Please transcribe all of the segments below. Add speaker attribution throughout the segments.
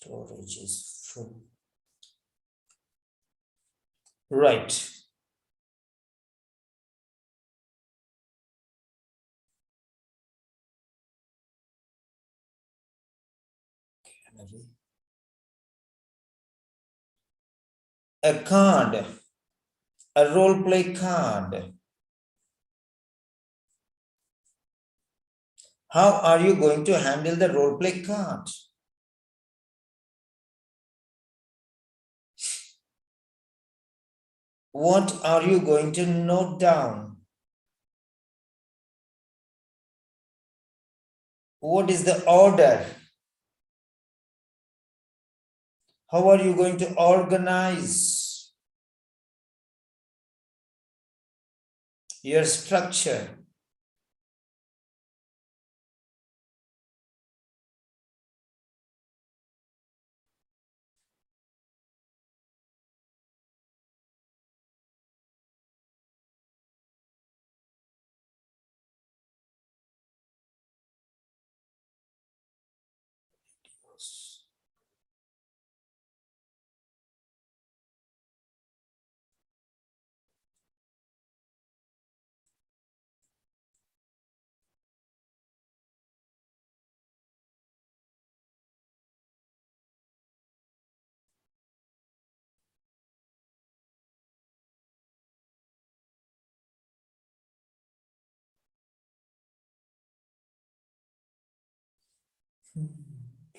Speaker 1: Storage is full. Right. A card, a role play card. How are you going to handle the role play card? What are you going to note down? What is the order? How are you going to organize your structure?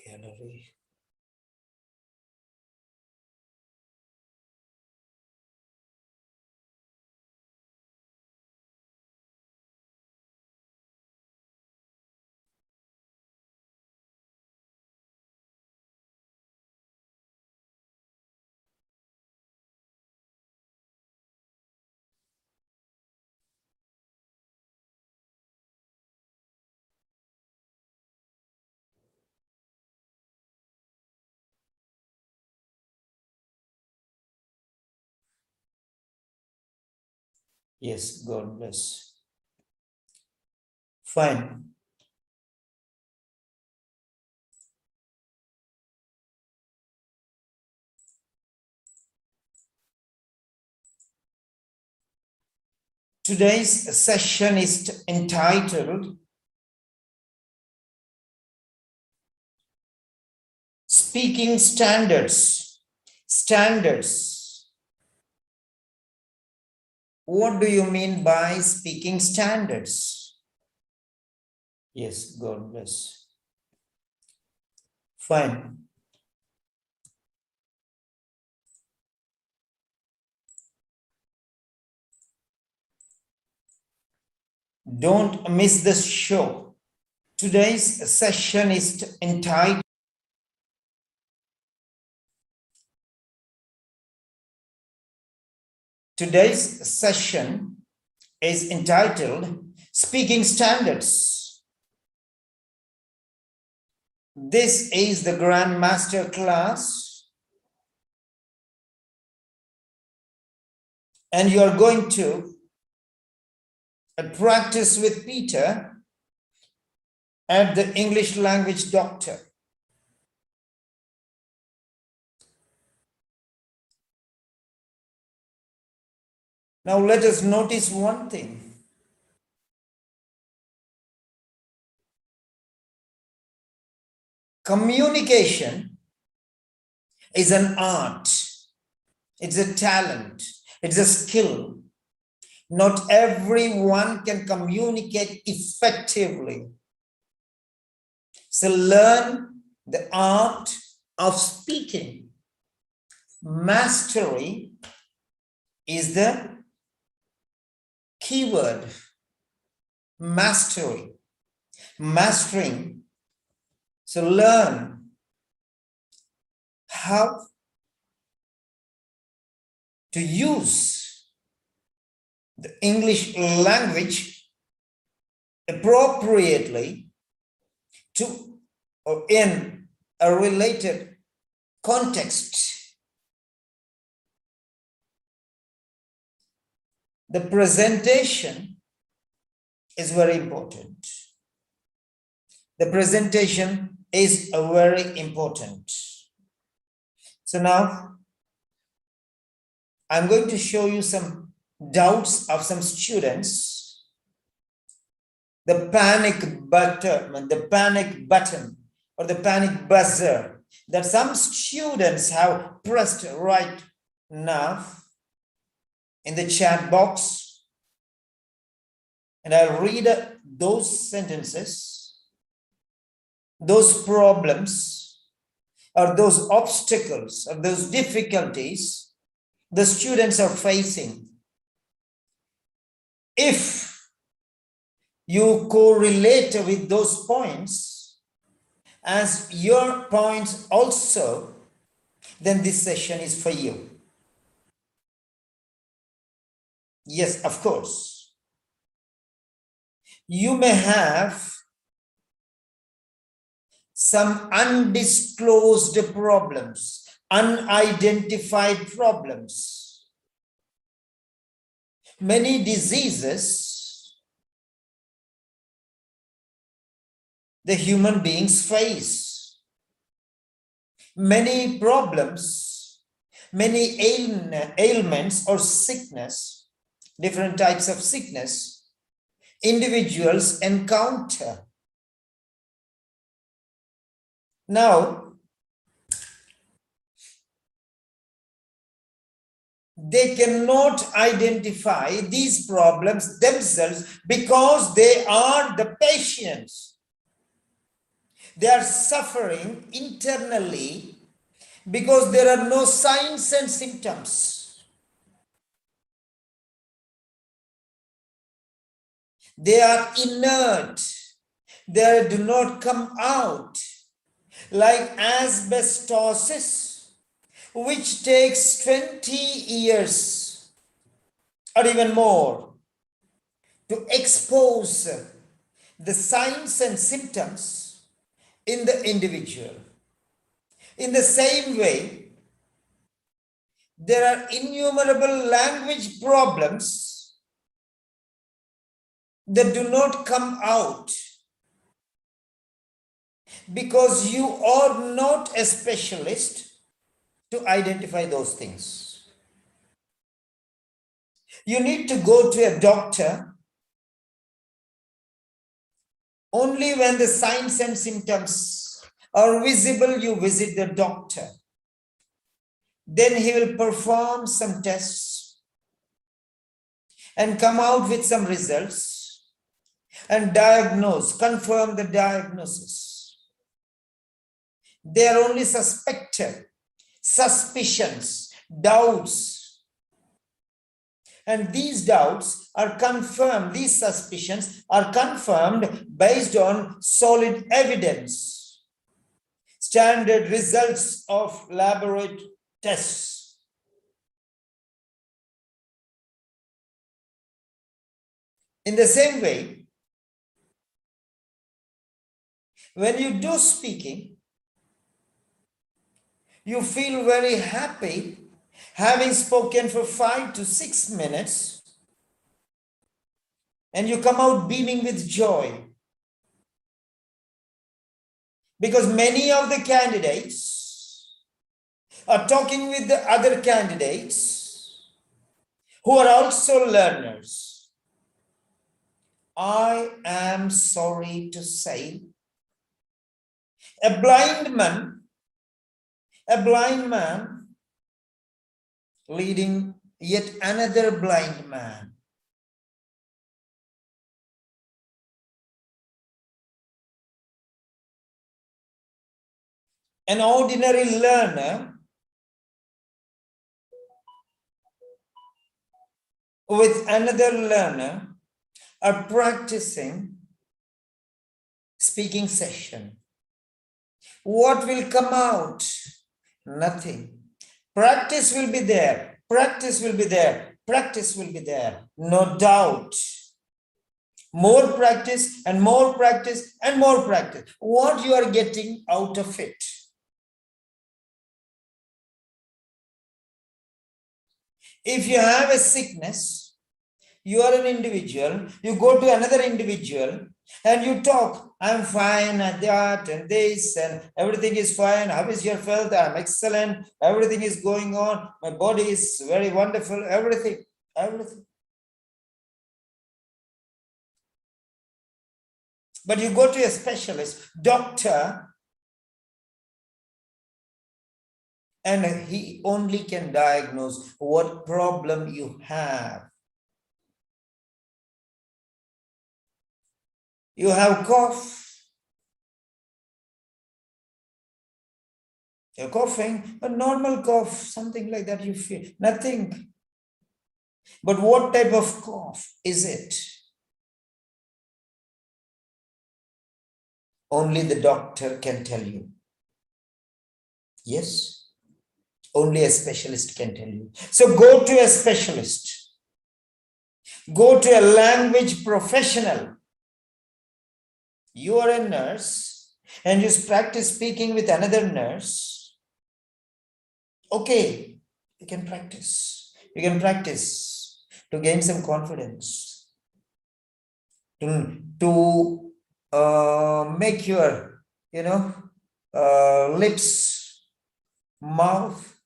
Speaker 1: Gallery. Yes, God bless. Fine. Today's session is entitled Speaking Standards. Standards. What do you mean by speaking standards? Yes, God bless. Fine. Don't miss this show. Today's session is entitled Speaking Standards. This is the Grand Master class, and you are going to practice with Peter at the English Language Doctor. Now let us notice one thing. Communication is an art. It's a talent. It's a skill. Not everyone can communicate effectively. So learn the art of speaking. Mastery is the keyword. Mastery. Mastering. So learn how to use the English language appropriately to or in a related context. The presentation is very important. The presentation is very important. So now I'm going to show you some doubts of some students. The panic button or the panic buzzer that some students have pressed right now in the chat box. And I'll read those sentences, those problems, or those obstacles, or those difficulties the students are facing. If you correlate with those points as your points also, then this session is for you. Yes, of course. You may have some undisclosed problems, unidentified problems, many diseases the human beings face, many problems, many ailments or sickness, different types of sickness individuals encounter. Now, they cannot identify these problems themselves because they are the patients. They are suffering internally because there are no signs and symptoms. They are inert. They do not come out, like asbestosis, which takes 20 years or even more to expose the signs and symptoms in the individual. In the same way, there are innumerable language problems that do not come out because you are not a specialist to identify those things. You need to go to a doctor only when the signs and symptoms are visible. You visit the doctor. Then he will perform some tests and come out with some results and diagnose, confirm the diagnosis. They are only suspected, suspicions, doubts. And these doubts are confirmed, these suspicions are confirmed based on solid evidence, standard results of laboratory tests. In the same way, when you do speaking, you feel very happy having spoken for 5 to 6 minutes, and you come out beaming with joy. Because many of the candidates are talking with the other candidates who are also learners. I am sorry to say, a blind man leading yet another blind man. An ordinary learner with another learner are practicing speaking session. What will come out? Nothing. Practice will be there. Practice will be there. Practice will be there. No doubt. More practice and more practice and more practice. What you are getting out of it? If you have a sickness, you are an individual, you go to another individual And you talk, I'm fine at that and this and everything is fine. How is your health? I'm excellent. Everything is going on. My body is very wonderful. Everything. But you go to a specialist, doctor, and he only can diagnose what problem you have. You have cough. You're coughing, a normal cough, something like that you feel, nothing. But what type of cough is it? Only the doctor can tell you. Yes, only a specialist can tell you. So go to a specialist. Go to a language professional. You are a nurse and you practice speaking with another nurse. Okay, you can practice. You can practice to gain some confidence. To make your, lips, mouth,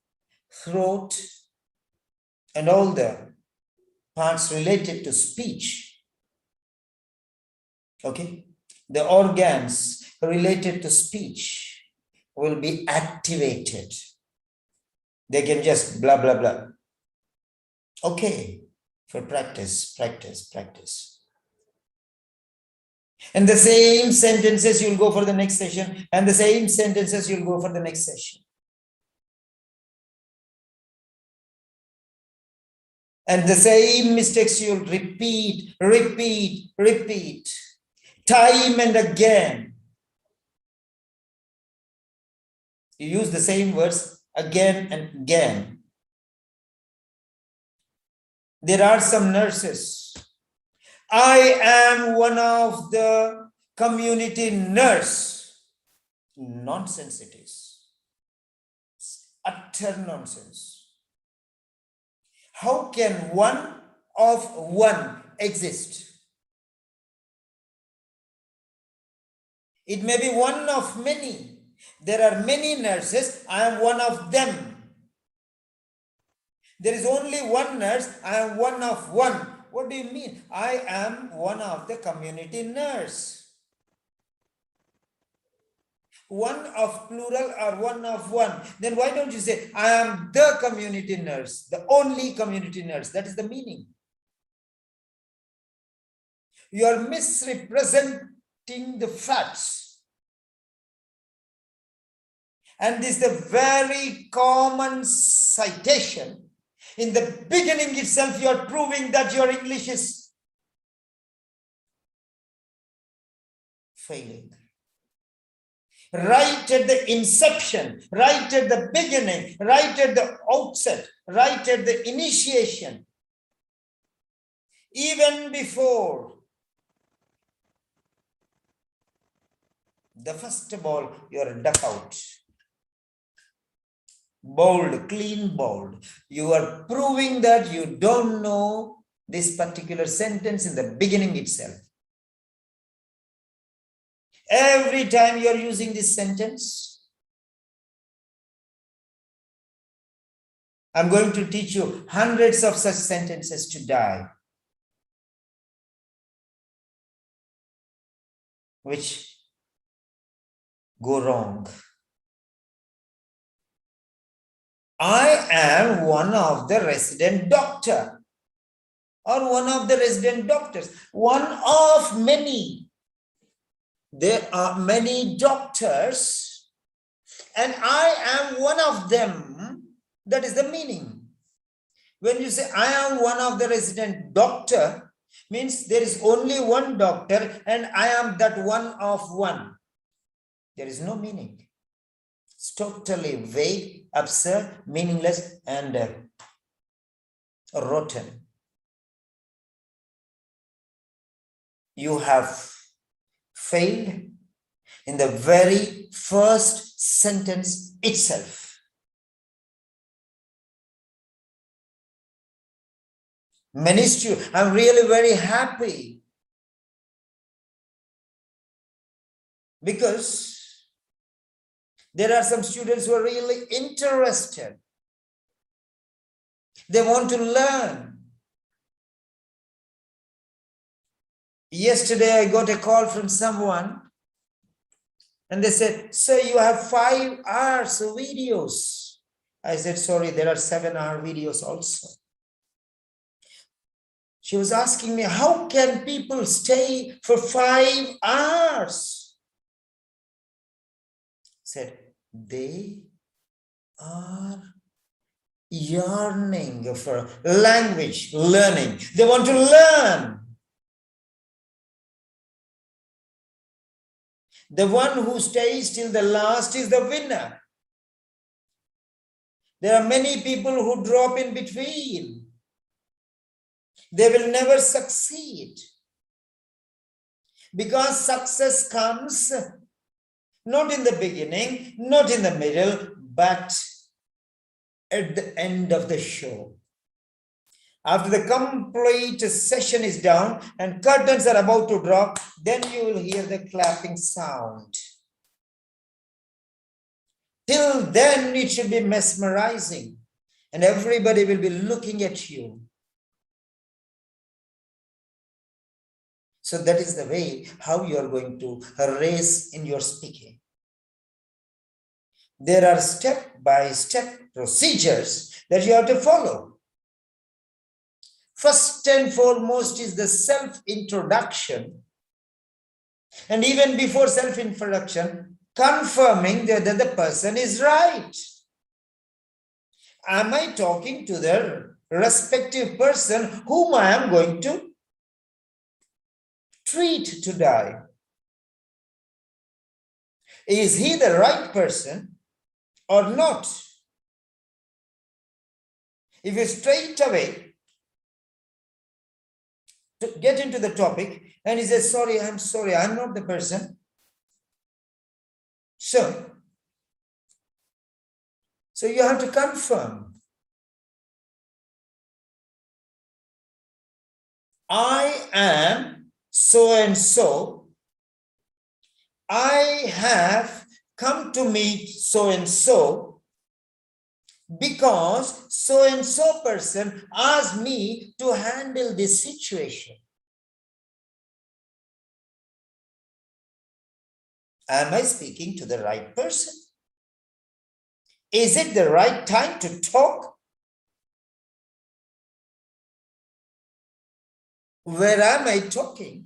Speaker 1: throat, and all the parts related to speech. Okay, the organs related to speech will be activated. They can just blah, blah, blah. Okay, for practice. And the same sentences you'll go for the next session, and the same sentences you'll go for the next session. And the same mistakes you'll repeat, time and again. You use the same words again and again. There are some nurses. I am one of the community nurse. Nonsense it is. Utter nonsense. How can one of one exist? It may be one of many. There are many nurses. I am one of them. There is only one nurse. I am one of one. What do you mean? I am one of the community nurse. One of plural or one of one. Then why don't you say, I am the community nurse, the only community nurse? That is the meaning. You are misrepresenting the facts. And this is the very common citation. In the beginning itself, you are proving that your English is failing. Right at the inception, right at the beginning, right at the outset, right at the initiation, even before the first ball, you are duck out. Bold, clean bold. You are proving that you don't know this particular sentence in the beginning itself. Every time you are using this sentence, I'm going to teach you hundreds of such sentences to die, which go wrong. I am one of the resident doctor or one of the resident doctors, one of many. There are many doctors and I am one of them. That is the meaning. When you say I am one of the resident doctor, means there is only one doctor and I am that one of one. There is no meaning. It's totally vague, absurd, meaningless, and rotten. You have failed in the very first sentence itself. Many students, I'm really very happy Because there are some students who are really interested. They want to learn. Yesterday, I got a call from someone and they said, "Sir, you have 5 hours of videos." I said, "Sorry, there are 7-hour videos also." She was asking me, how can people stay for 5 hours? I said, they are yearning for language learning. They want to learn. The one who stays till the last is the winner. There are many people who drop in between. They will never succeed. Because success comes not in the beginning, not in the middle, but at the end of the show. After the complete session is down and curtains are about to drop, then you will hear the clapping sound. Till then, it should be mesmerizing and everybody will be looking at you. So that is the way how you are going to race in your speaking. There are step-by-step procedures that you have to follow. First and foremost is the self-introduction. And even before self-introduction, confirming that the person is right. Am I talking to the respective person whom I am going to treat today? Is he the right person or not? If you straight away get into the topic and he says, sorry, I'm not the person. So you have to confirm. I am so and so. I have come to meet so and so because so and so person asked me to handle this situation. Am I speaking to the right person? Is it the right time to talk? Where am I talking?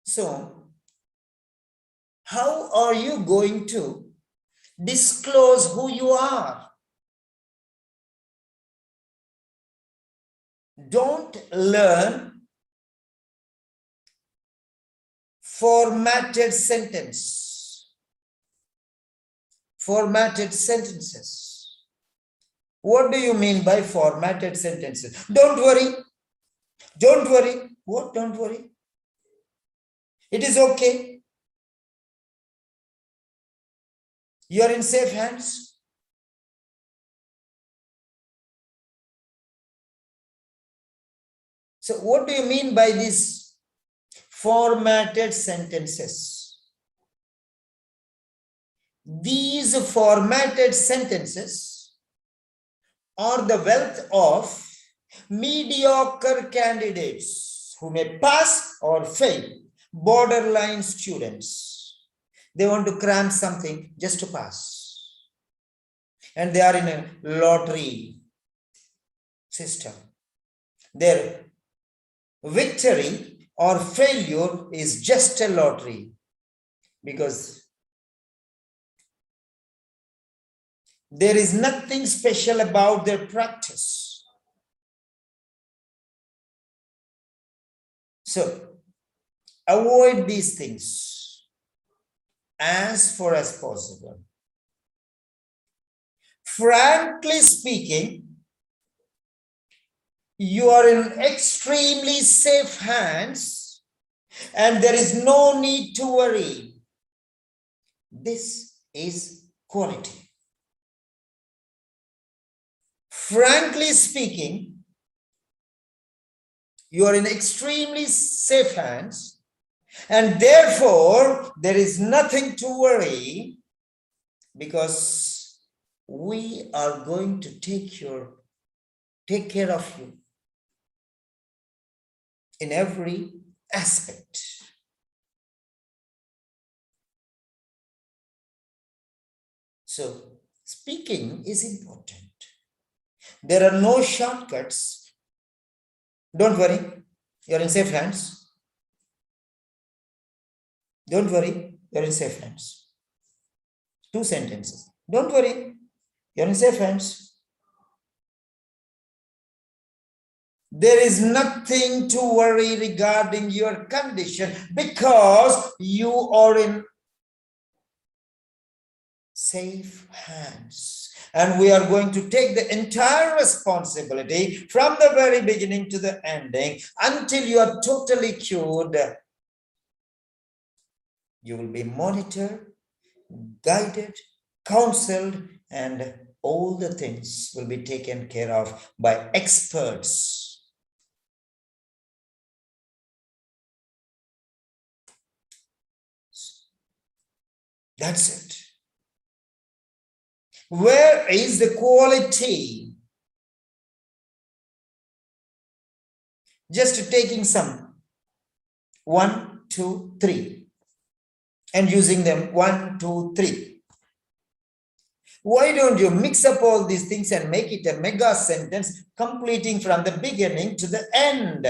Speaker 1: So, how are you going to disclose who you are? Don't learn formatted sentence. Formatted sentences. What do you mean by formatted sentences? Don't worry. Don't worry. What? Don't worry. It is okay. You are in safe hands. So what do you mean by these formatted sentences? These formatted sentences are the wealth of mediocre candidates who may pass or fail, borderline students. They want to cram something just to pass. And they are in a lottery system. Their victory or failure is just a lottery because there is nothing special about their practice. So avoid these things as far as possible. Frankly speaking, you are in extremely safe hands and there is no need to worry. This is quality. Frankly speaking, You are in extremely safe hands, and therefore there is nothing to worry, because we are going to take care of you in every aspect. So speaking is important. There are no shortcuts. Don't worry, you're in safe hands. Don't worry, you're in safe hands. 2 sentences. Don't worry, you're in safe hands. There is nothing to worry regarding your condition, because you are in safe hands. And we are going to take the entire responsibility from the very beginning to the ending until you are totally cured. You will be monitored, guided, counseled, and all the things will be taken care of by experts. That's it. Where is the quality? Just taking some 1, 2, 3 and using them 1, 2, 3. Why don't you mix up all these things and make it a mega sentence, completing from the beginning to the end,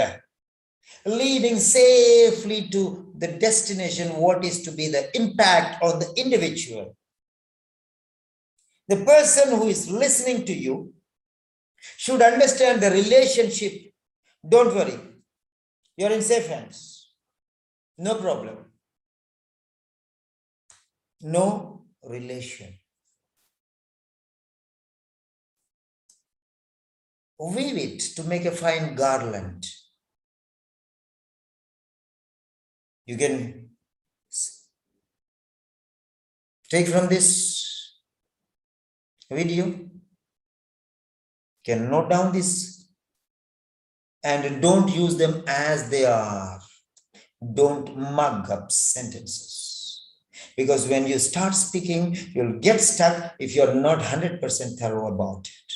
Speaker 1: leading safely to the destination, what is to be the impact on the individual. The person who is listening to you should understand the relationship. Don't worry, you're in safe hands. No problem. No relation. Weave it to make a fine garland. You can take from this video, you can note down this, and don't use them as they are. Don't mug up sentences, because when you start speaking, you'll get stuck if you're not 100% thorough about it.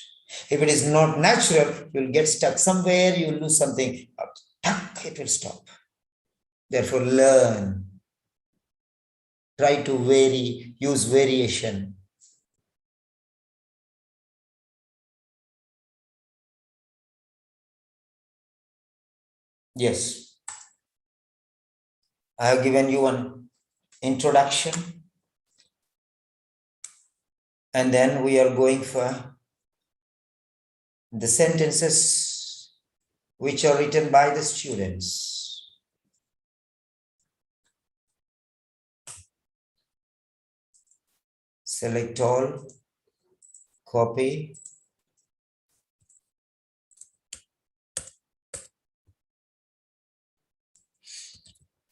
Speaker 1: If it is not natural, you'll get stuck somewhere, you'll lose something, it will stop. Therefore, learn. Try to vary, use variation. Yes. I have given you an introduction, and then we are going for the sentences which are written by the students. Select all, copy.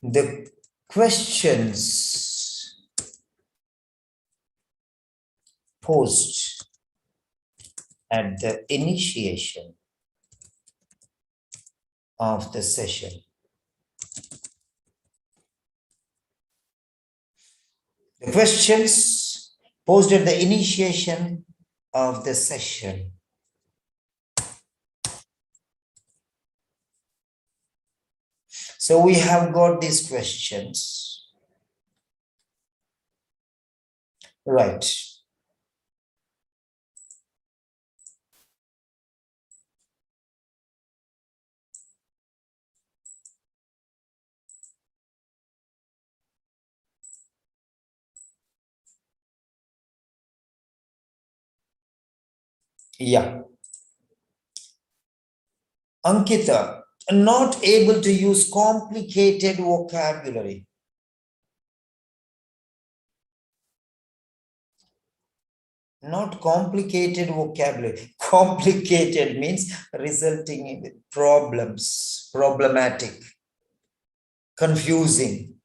Speaker 1: The questions posed at the initiation of the session. The questions posed at the initiation of the session. So we have got these questions. Right. Yeah. Ankita, not able to use complicated vocabulary. Not complicated vocabulary. Complicated means resulting in problems, problematic, confusing.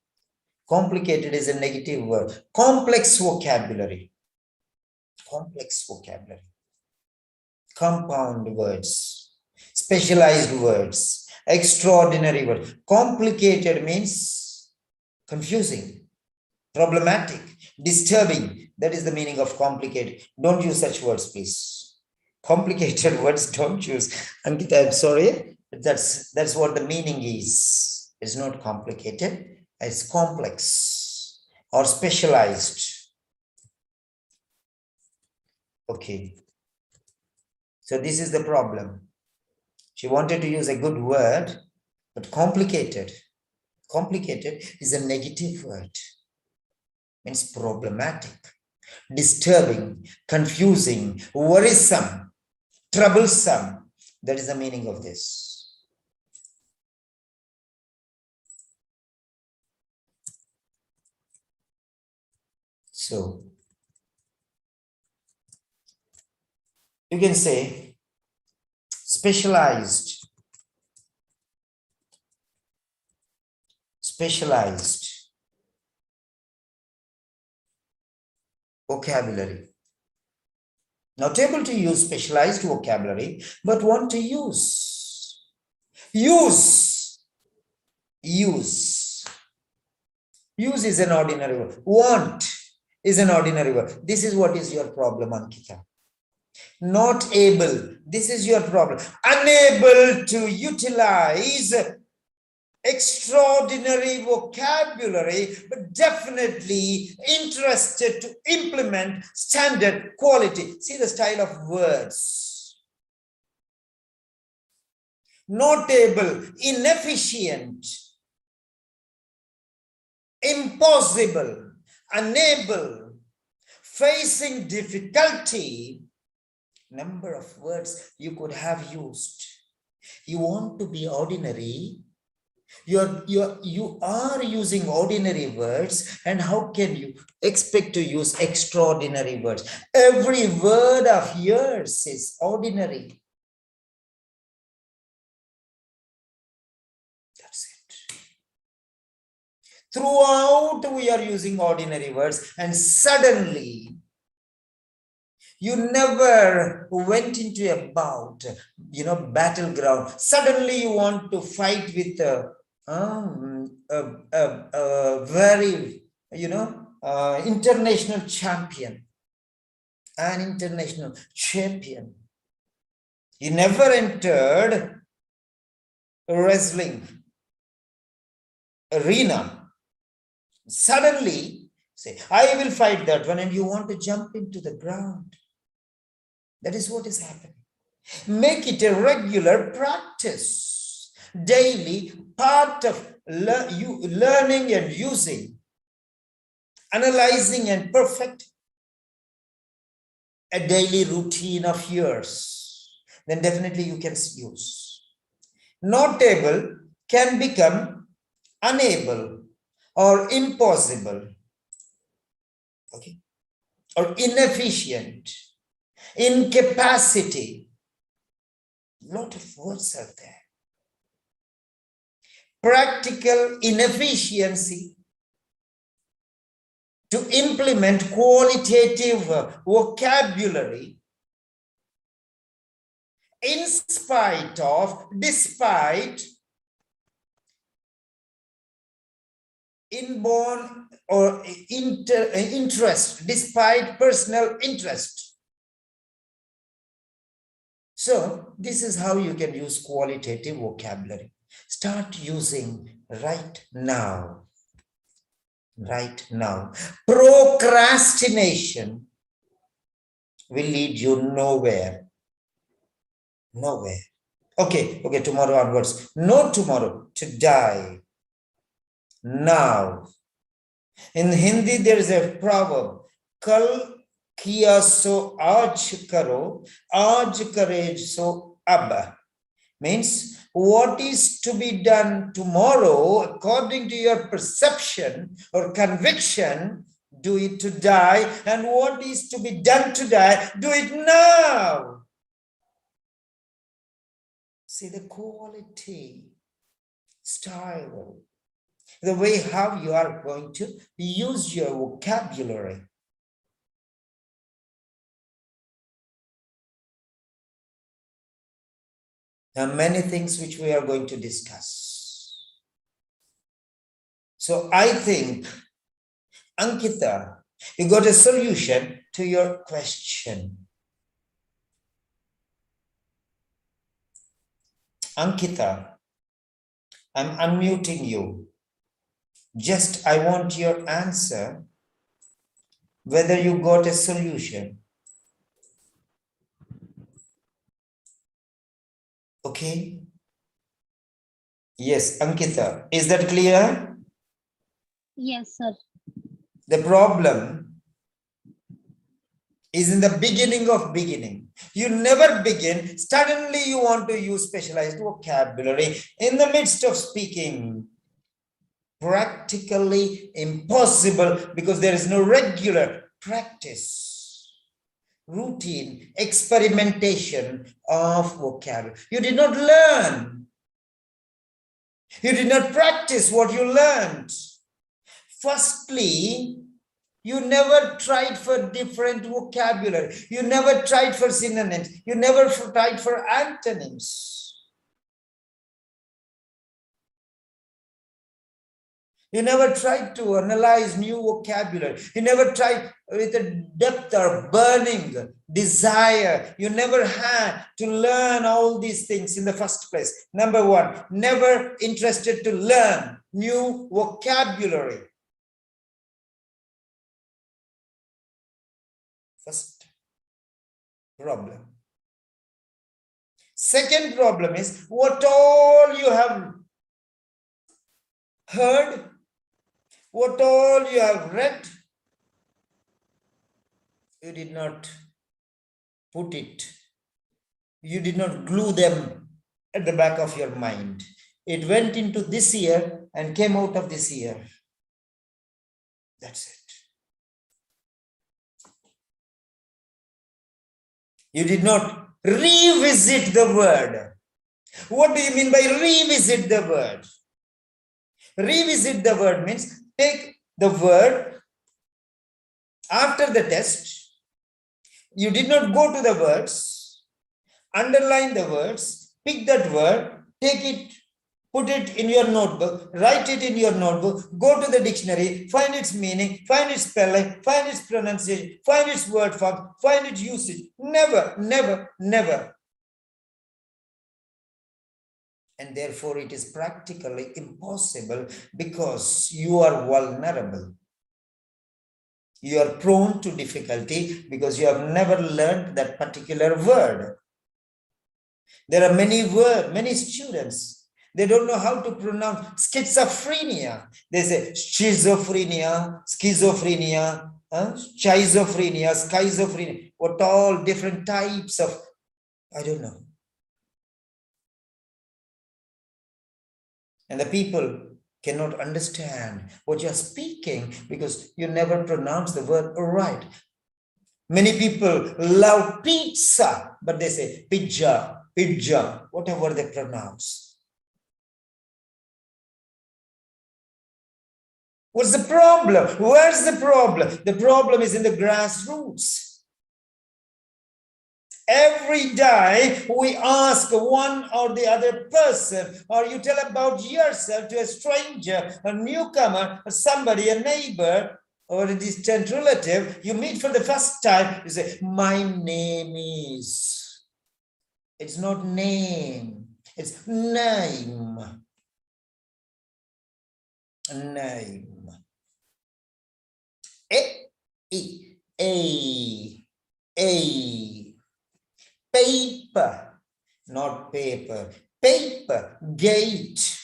Speaker 1: Complicated is a negative word. Complex vocabulary. Complex vocabulary. Compound words. Specialized words. Extraordinary word. Complicated means confusing, problematic, disturbing. That is the meaning of complicated. Don't use such words, please. Complicated words don't use. Ankita, I'm sorry. That's what the meaning is. It's not complicated. It's complex or specialized. Okay. So this is the problem. She wanted to use a good word, but complicated. Complicated is a negative word. Means problematic, disturbing, confusing, worrisome, troublesome. That is the meaning of this. So you can say specialized, vocabulary. Not able to use specialized vocabulary, but want to use. Use is an ordinary word. Want is an ordinary word. This is what is your problem, Ankita. Not able. This is your problem. Unable to utilize extraordinary vocabulary, but definitely interested to implement standard quality. See the style of words. Not able, inefficient, impossible, unable, facing difficulty. Number of words you could have used. You want to be ordinary. You are using ordinary words, and how can you expect to use extraordinary words? Every word of yours is ordinary. That's it. Throughout we are using ordinary words, and suddenly you never went into a bout, battleground. Suddenly you want to fight with a very, international champion, an international champion. You never entered a wrestling arena. Suddenly say, I will fight that one, and you want to jump into the ground. That is what is happening. Make it a regular practice, daily part of learning and using, analyzing and perfect a daily routine of yours. Then definitely you can use. Not able can become unable or impossible, okay, or inefficient, incapacity. Lot of words are there. Practical inefficiency to implement qualitative vocabulary in spite of, despite inborn or interest, despite personal interest. So this is how you can use qualitative vocabulary. Start using right now. Right now. Procrastination will lead you nowhere. Nowhere. Okay, tomorrow onwards. No tomorrow, to die. Now. In Hindi, there is a proverb. Kal kiya so aaj karo, aaj kare so ab. Means what is to be done tomorrow, according to your perception or conviction, do it to die. And what is to be done to die, do it now. See the quality, style, the way how you are going to use your vocabulary. There are many things which we are going to discuss. So I think, Ankita, you got a solution to your question. Ankita, I'm unmuting you. Just I want your answer, whether you got a solution. Okay? Yes, Ankita, is that clear?
Speaker 2: Yes, sir.
Speaker 1: The problem is in the beginning of beginning. You never begin, suddenly you want to use specialized vocabulary in the midst of speaking. Practically impossible because there is no regular practice, routine, experimentation of vocabulary. You did not learn. You did not practice what you learned. Firstly, you never tried for different vocabulary. You never tried for synonyms. You never tried for antonyms. You never tried to analyze new vocabulary. You never tried with a depth or burning desire. You never had to learn all these things in the first place. Number one, never interested to learn new vocabulary. First problem. Second problem is what all you have heard, what all you have read, you did not put it, you did not glue them at the back of your mind. It went into this ear and came out of this ear. That's it. You did not revisit the word. What do you mean by revisit the word? Revisit the word means take the word after the test. You did not go to the words, underline the words, pick that word, take it, put it in your notebook, write it in your notebook, go to the dictionary, find its meaning, find its spelling, find its pronunciation, find its word form, find its usage. Never, never, never. And therefore, it is practically impossible because you are vulnerable. You are prone to difficulty because you have never learned that particular word. There are many students, they don't know how to pronounce schizophrenia. They say schizophrenia, schizophrenia, schizophrenia, schizophrenia. What all different types of, I don't know. And the people cannot understand what you're speaking because you never pronounce the word right. Many people love pizza, but they say pizza, pizza, whatever they pronounce. What's the problem? Where's the problem? The problem is in the grassroots. Every day we ask one or the other person, or you tell about yourself to a stranger, a newcomer, somebody, a neighbor, or a distant relative, you meet for the first time, you say, my name is. It's not name, it's name. Name. A. Paper, not paper. Paper, gate.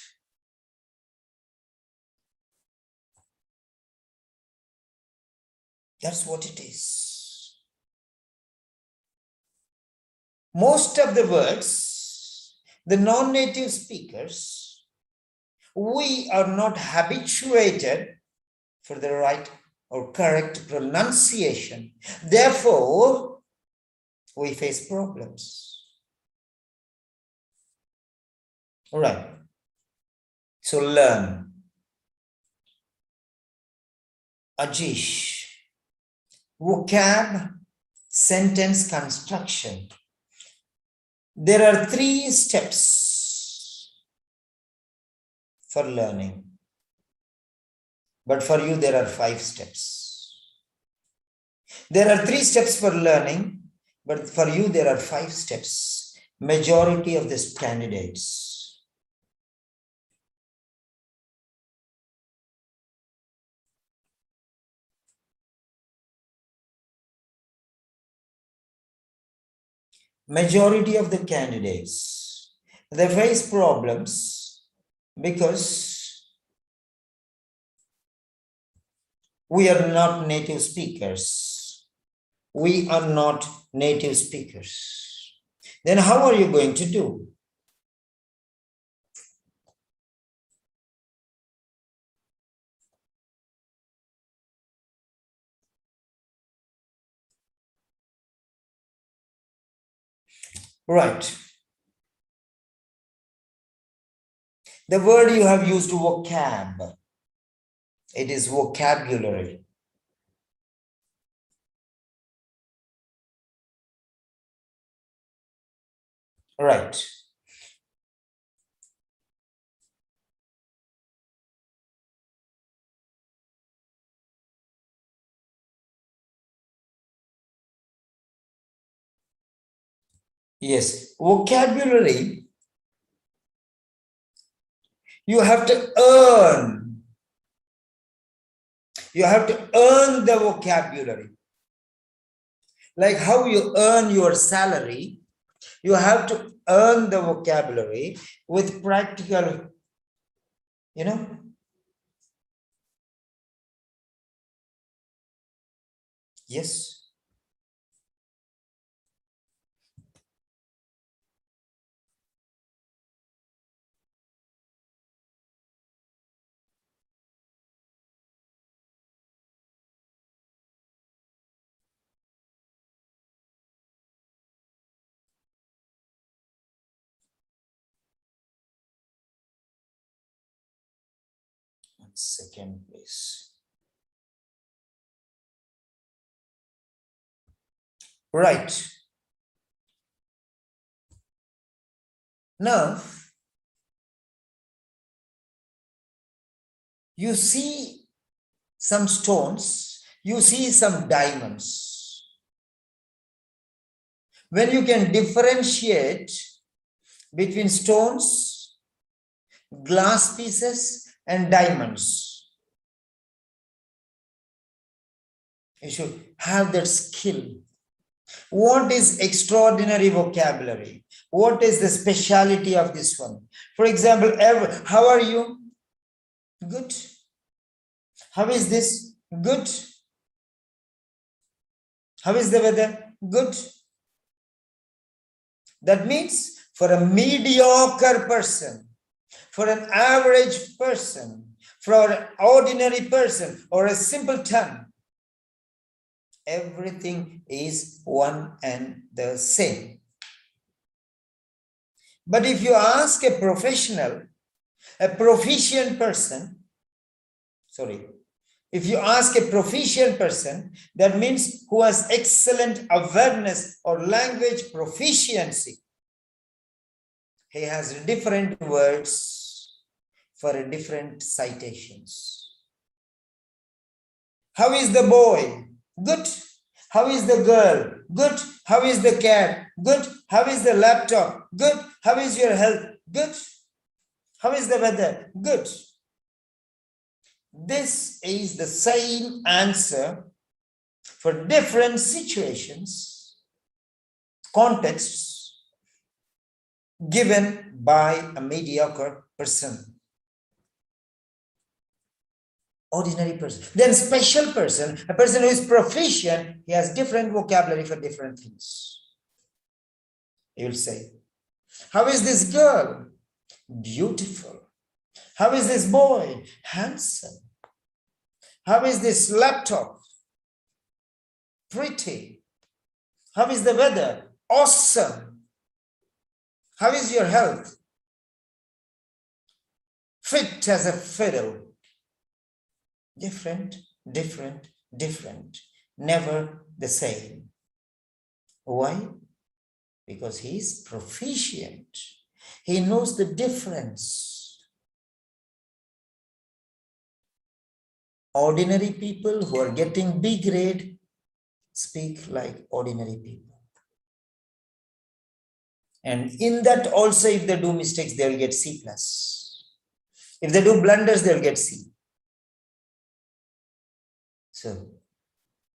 Speaker 1: That's what it is. Most of the words, the non-native speakers, we are not habituated for the right or correct pronunciation. Therefore, we face problems. All right. So learn. Ajish. Vocab, sentence construction. There are 3 steps for learning, but for you there are 5 steps. There are 3 steps for learning, but for you there are 5 steps. Majority of these candidates. Majority of the candidates, they face problems because we are not native speakers. We are not native speakers. Then how are you going to do? Right. The word you have used, vocab. It is vocabulary. Right. Yes, vocabulary, you have to earn. You have to earn the vocabulary. Like how you earn your salary, you have to earn the vocabulary with practical, you know. Yes. One second, please. Right. Now, you see some stones, you see some diamonds. When you can differentiate between stones, glass pieces, and diamonds, you should have that skill. What is extraordinary vocabulary? What is the speciality of this one? For example, how are you? Good. How is this? Good. How is the weather? Good. That means for a mediocre person, for an average person, for an ordinary person, or a simpleton, everything is one and the same. But if you ask a professional, a proficient person, if you ask a proficient person, that means who has excellent awareness or language proficiency, he has different words for different citations. How is the boy? Good. How is the girl? Good. How is the cat? Good. How is the laptop? Good. How is your health? Good. How is the weather? Good. This is the same answer for different situations, contexts given by a mediocre person. Ordinary person. Then special person, a person who is proficient, he has different vocabulary for different things. You will say, how is this girl? Beautiful. How is this boy? Handsome. How is this laptop? Pretty. How is the weather? Awesome. How is your health? Fit as a fiddle. Different, different, different. Never the same. Why? because he is proficient. He knows the difference. Ordinary people who are getting B grade speak like ordinary people. And in that also, if they do mistakes, they will get C plus. If they do blunders, they'll get C. So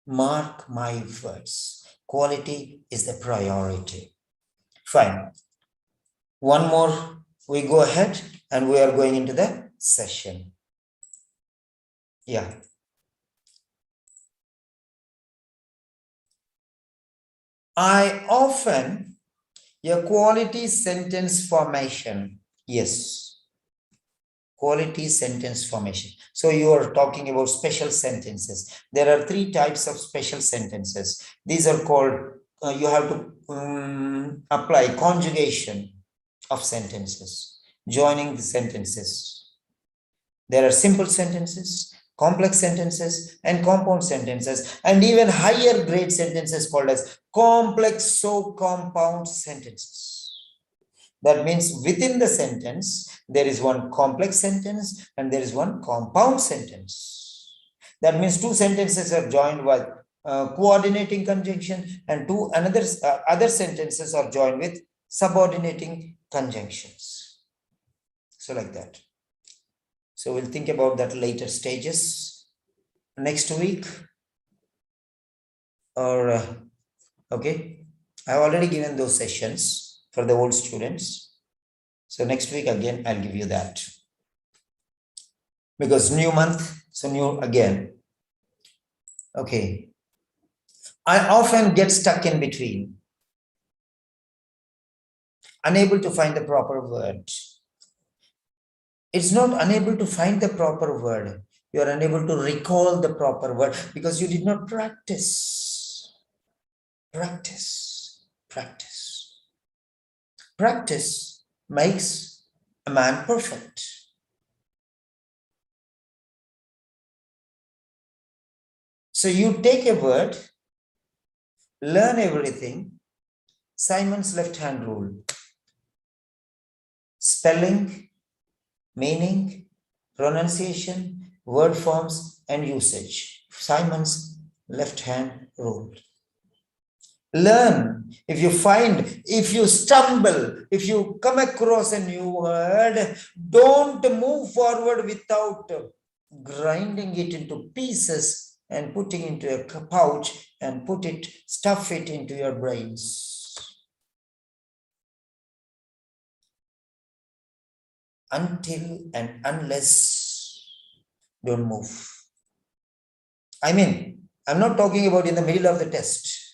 Speaker 1: mark my words. Quality is the priority. Fine. One more, we go ahead and we are going into the session. Yeah. I often, a quality sentence formation. Yes. Quality sentence formation. So you are talking about special sentences. There are 3 types of special sentences. These are called, you have to apply conjugation of sentences, joining the sentences. There are simple sentences, complex sentences, and compound sentences, and even higher grade sentences called as complex so compound sentences. That means within the sentence, there is one complex sentence and there is one compound sentence. That means 2 sentences are joined with coordinating conjunction, and other sentences are joined with subordinating conjunctions. So like that. So we'll think about that later stages next week. Or okay, I've already given those sessions for the old students. So next week again, I'll give you that. Because new month, so new again. Okay. I often get stuck in between, unable to find the proper word. It's not unable to find the proper word. You are unable to recall the proper word because you did not practice. Practice. Practice makes a man perfect. So you take a word, learn everything. Simon's left-hand rule. Spelling, meaning, pronunciation, word forms, and usage. Simon's left-hand rule. Learn. If you stumble, if you come across a new word, don't move forward without grinding it into pieces and putting into a pouch and stuff it into your brains. Until and unless, don't move. I mean, I'm not talking about in the middle of the test.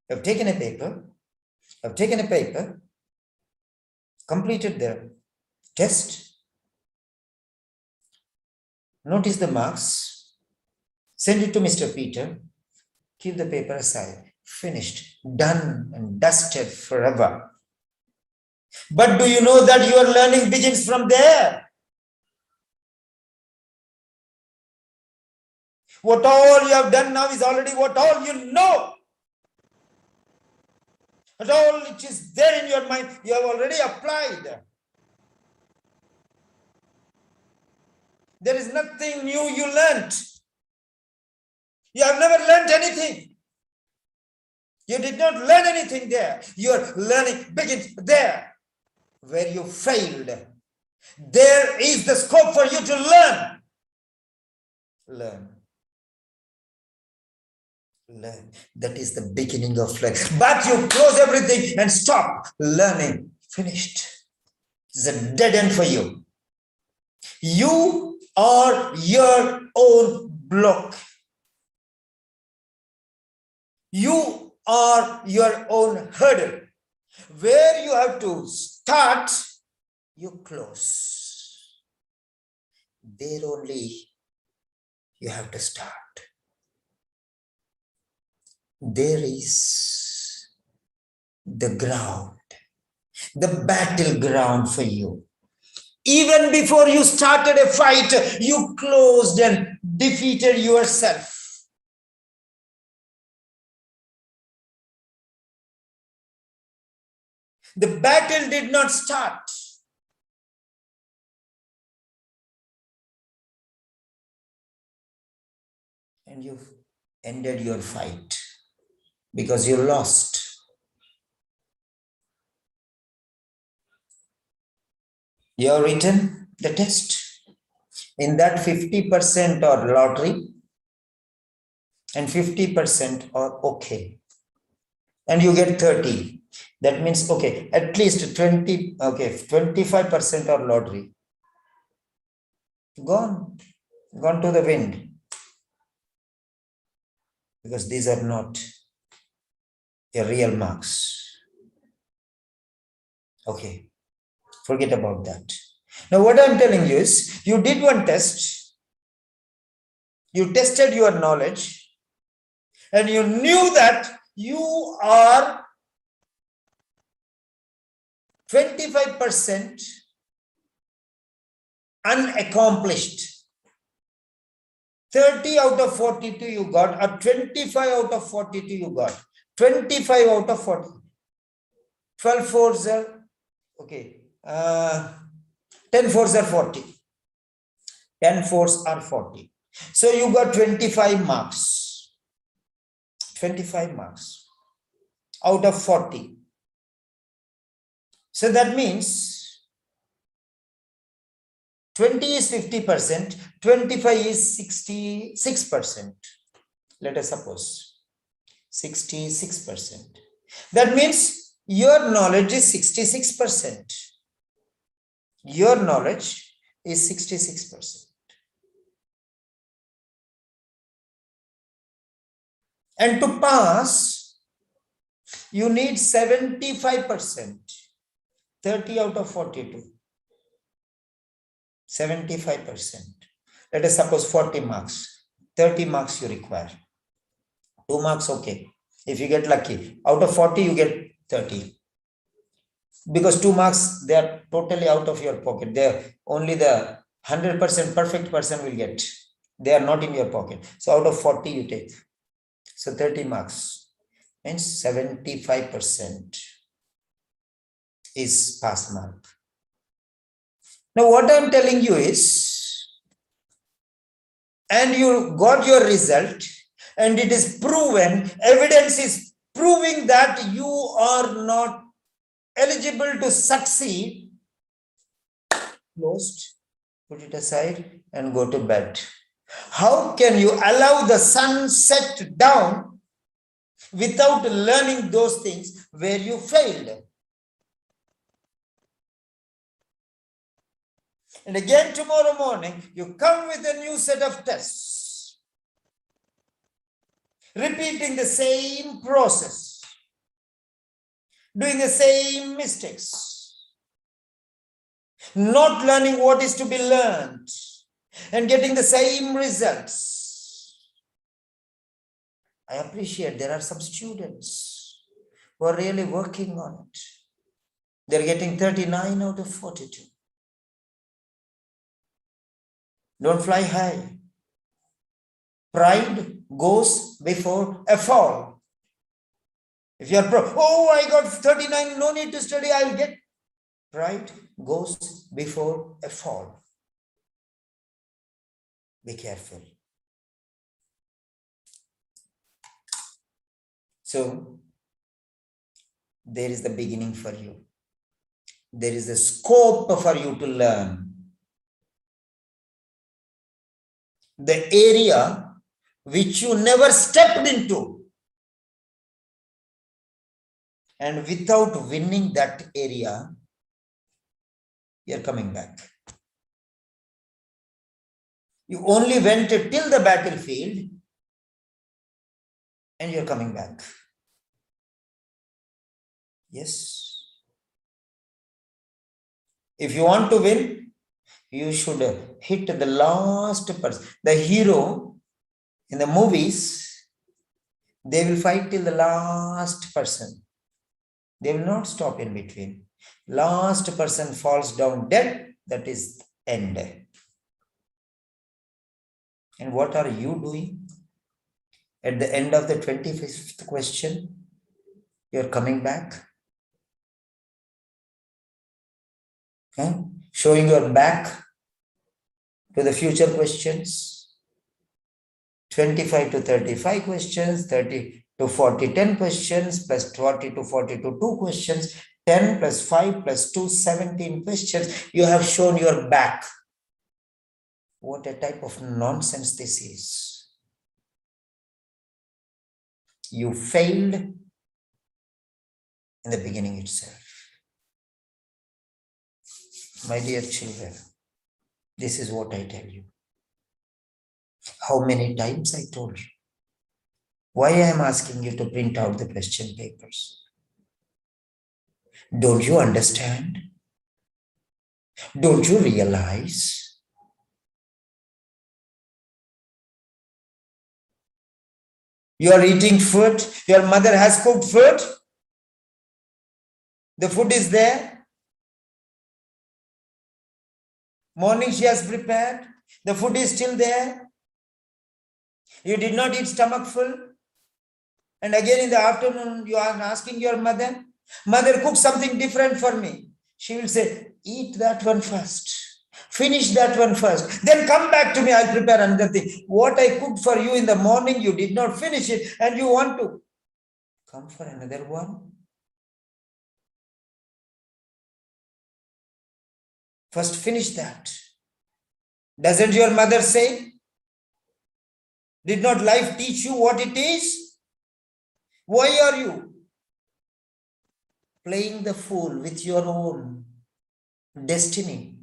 Speaker 1: I've taken a paper, completed the test, notice the marks, send it to Mr. Peter, keep the paper aside, finished, done and dusted forever. But do you know that your learning begins from there? What all you have done now is already what all you know. But all which is there in your mind, you have already applied. There is nothing new you learnt. You have never learnt anything. You did not learn anything there. Your learning begins there, where you failed. There is the scope for you to learn. Learn. That is the beginning of life. But you close everything and stop learning. Finished. It's a dead end for you. You are your own block. You are your own hurdle. Where you have to start, you close. There only you have to start. There is the ground, the battleground for you. Even before you started a fight, you closed and defeated yourself. The battle did not start. And you ended your fight because you lost. You have written the test. In that 50% are lottery and 50% are okay. And you get 30. That means, okay, at least 20, okay, 25% are lottery. Gone to the wind. Because these are not your real marks. Okay, forget about that. Now what I'm telling you is, you did one test, you tested your knowledge, and you knew that you are 25% unaccomplished. 30 out of 42 you got, or 25 out of 42 you got. 25 out of 40. 12 fours are, okay, 10 fours are 40. 10 fours are 40. So you got 25 marks. 25 marks out of 40. So that means 20 is 50%, 25 is 66%. Let us suppose 66%. That means your knowledge is 66%. Your knowledge is 66%. And to pass, you need 75%. 30 out of 42. 75%. Let us suppose 40 marks. 30 marks you require. 2 marks, okay. If you get lucky, out of 40, you get 30. Because 2 marks, they are totally out of your pocket. They are only the 100% perfect person will get. They are not in your pocket. So out of 40, you take. So 30 marks means 75% is pass mark. Now what I'm telling you is, and you got your result, and it is proven, evidence is proving that you are not eligible to succeed. Closed, put it aside and go to bed. How can you allow the sun set down without learning those things where you failed? And again tomorrow morning, you come with a new set of tests, repeating the same process, doing the same mistakes, not learning what is to be learned, and getting the same results. I appreciate there are some students who are really working on it. They're getting 39 out of 42. Don't fly high. Pride goes before a fall. If you are oh, I got 39, no need to study, I'll get. Pride goes before a fall. Be careful. So, there is the beginning for you. There is a scope for you to learn. The area which you never stepped into. And without winning that area, you're coming back. You only went till the battlefield and you're coming back. Yes. If you want to win, you should hit the last person. The hero in the movies, they will fight till the last person. They will not stop in between. Last person falls down dead, that is end. And what are you doing? At the end of the 25th question, you're coming back. Huh? Showing your back to the future questions. 25 to 35 questions, 30 to 40, 10 questions, plus 40 to 42, 2 questions, 10 plus 5 plus 2, 17 questions. You have shown your back. What a type of nonsense this is. You failed in the beginning itself. My dear children, this is what I tell you. How many times I told you? Why I am asking you to print out the question papers? Don't you understand? Don't you realize? You are eating food, your mother has cooked food, the food is there. Morning she has prepared, the food is still there. You did not eat stomach full. And again in the afternoon, you are asking your mother, mother, cook something different for me. She will say, eat that one first. Finish that one first. Then come back to me, I'll prepare another thing. What I cooked for you in the morning, you did not finish it and you want to come for another one. First finish that. Doesn't your mother say? Did not life teach you what it is? Why are you playing the fool with your own destiny?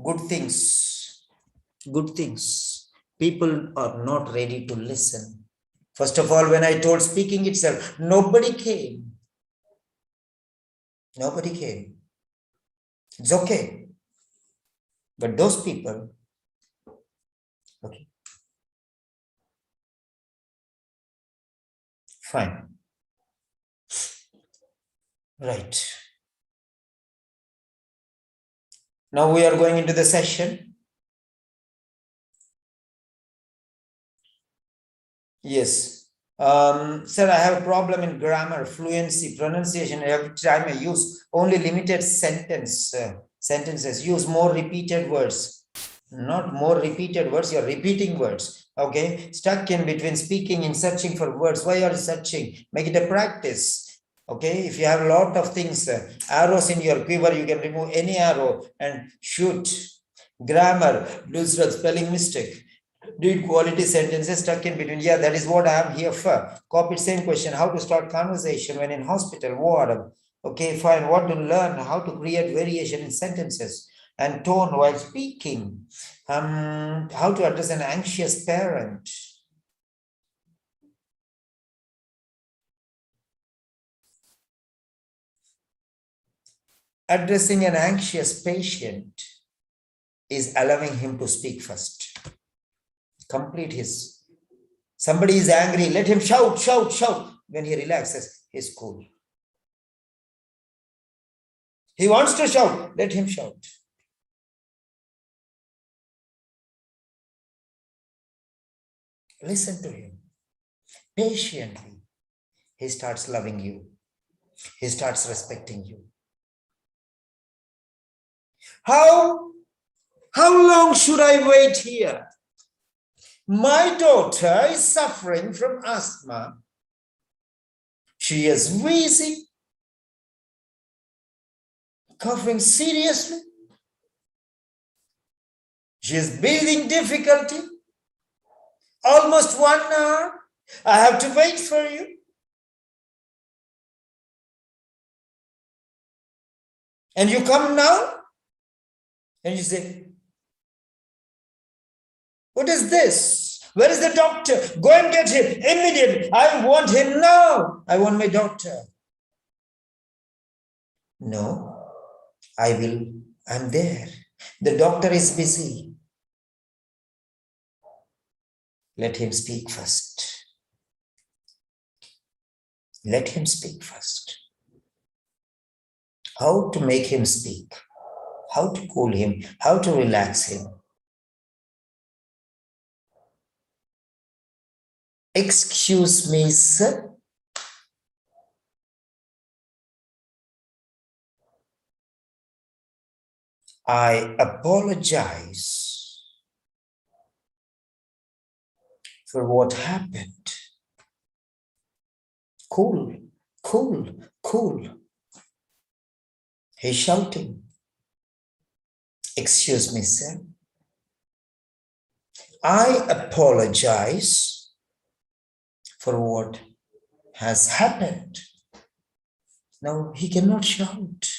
Speaker 1: Good things. People are not ready to listen. First of all, when I told speaking itself, nobody came. Nobody came. It's okay. But those people, okay. Fine. Right. Now we are going into the session. Yes. Sir, I have a problem in grammar, fluency, pronunciation. Every time I use only limited sentences, use more repeated words. Not more repeated words, you're repeating words. Okay, stuck in between speaking and searching for words. Why are you searching? Make it a practice. Okay, if you have a lot of things, arrows in your quiver, you can remove any arrow and shoot. Grammar, Dusrat, spelling mistake. Read quality sentences stuck in between. Yeah, that is what I am here for. Copy same question. How to start conversation when in hospital, ward. Okay, fine. What to learn? How to create variation in sentences and tone while speaking. How to address an anxious parent. Addressing an anxious patient is allowing him to speak first. Complete his. Somebody is angry, let him shout, shout, shout. When he relaxes, he's cool. He wants to shout, let him shout. Listen to him patiently. He starts loving you. He starts respecting you. How long should I wait here? My daughter is suffering from asthma. She is wheezing, coughing seriously. She is breathing difficulty. Almost 1 hour. I have to wait for you. And you come now? And you say, what is this? Where is the doctor? Go and get him immediately. I want him now. I want my doctor. No, I will. I'm there. The doctor is busy. Let him speak first. Let him speak first. How to make him speak? How to cool him? How to relax him? Excuse me, sir. I apologize for what happened. Cool, cool, cool. He's shouting. Excuse me, sir. I apologize for what has happened. Now he cannot shout.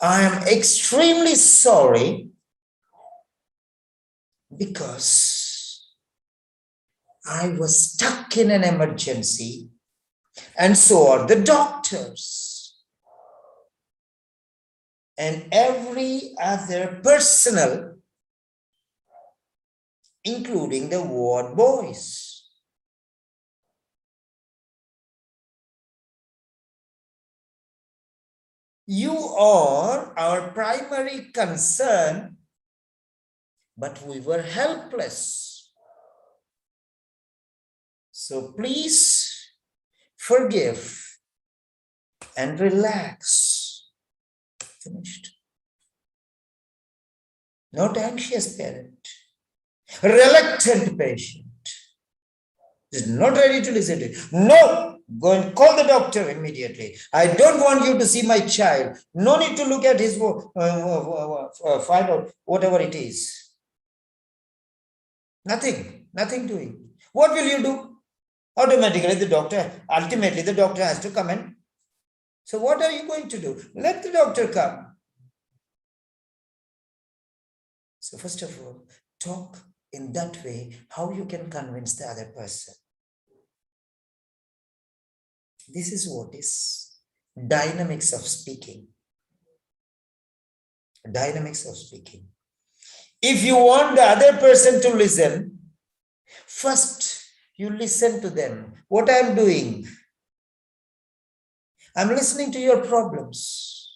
Speaker 1: I am extremely sorry because I was stuck in an emergency, and so are the doctors and every other personnel, including the ward boys. You are our primary concern, but we were helpless. So please forgive and relax. Finished. Not anxious parent, reluctant patient, is not ready to listen to it. No, go and call the doctor immediately. I don't want you to see my child. No need to look at his file or whatever it is. Nothing doing. What will you do? Automatically ultimately the doctor has to come in. So what are you going to do? Let the doctor come. So first of all, talk in that way, how you can convince the other person. This is what is dynamics of speaking. Dynamics of speaking. If you want the other person to listen, first you listen to them. What I'm doing, I'm listening to your problems.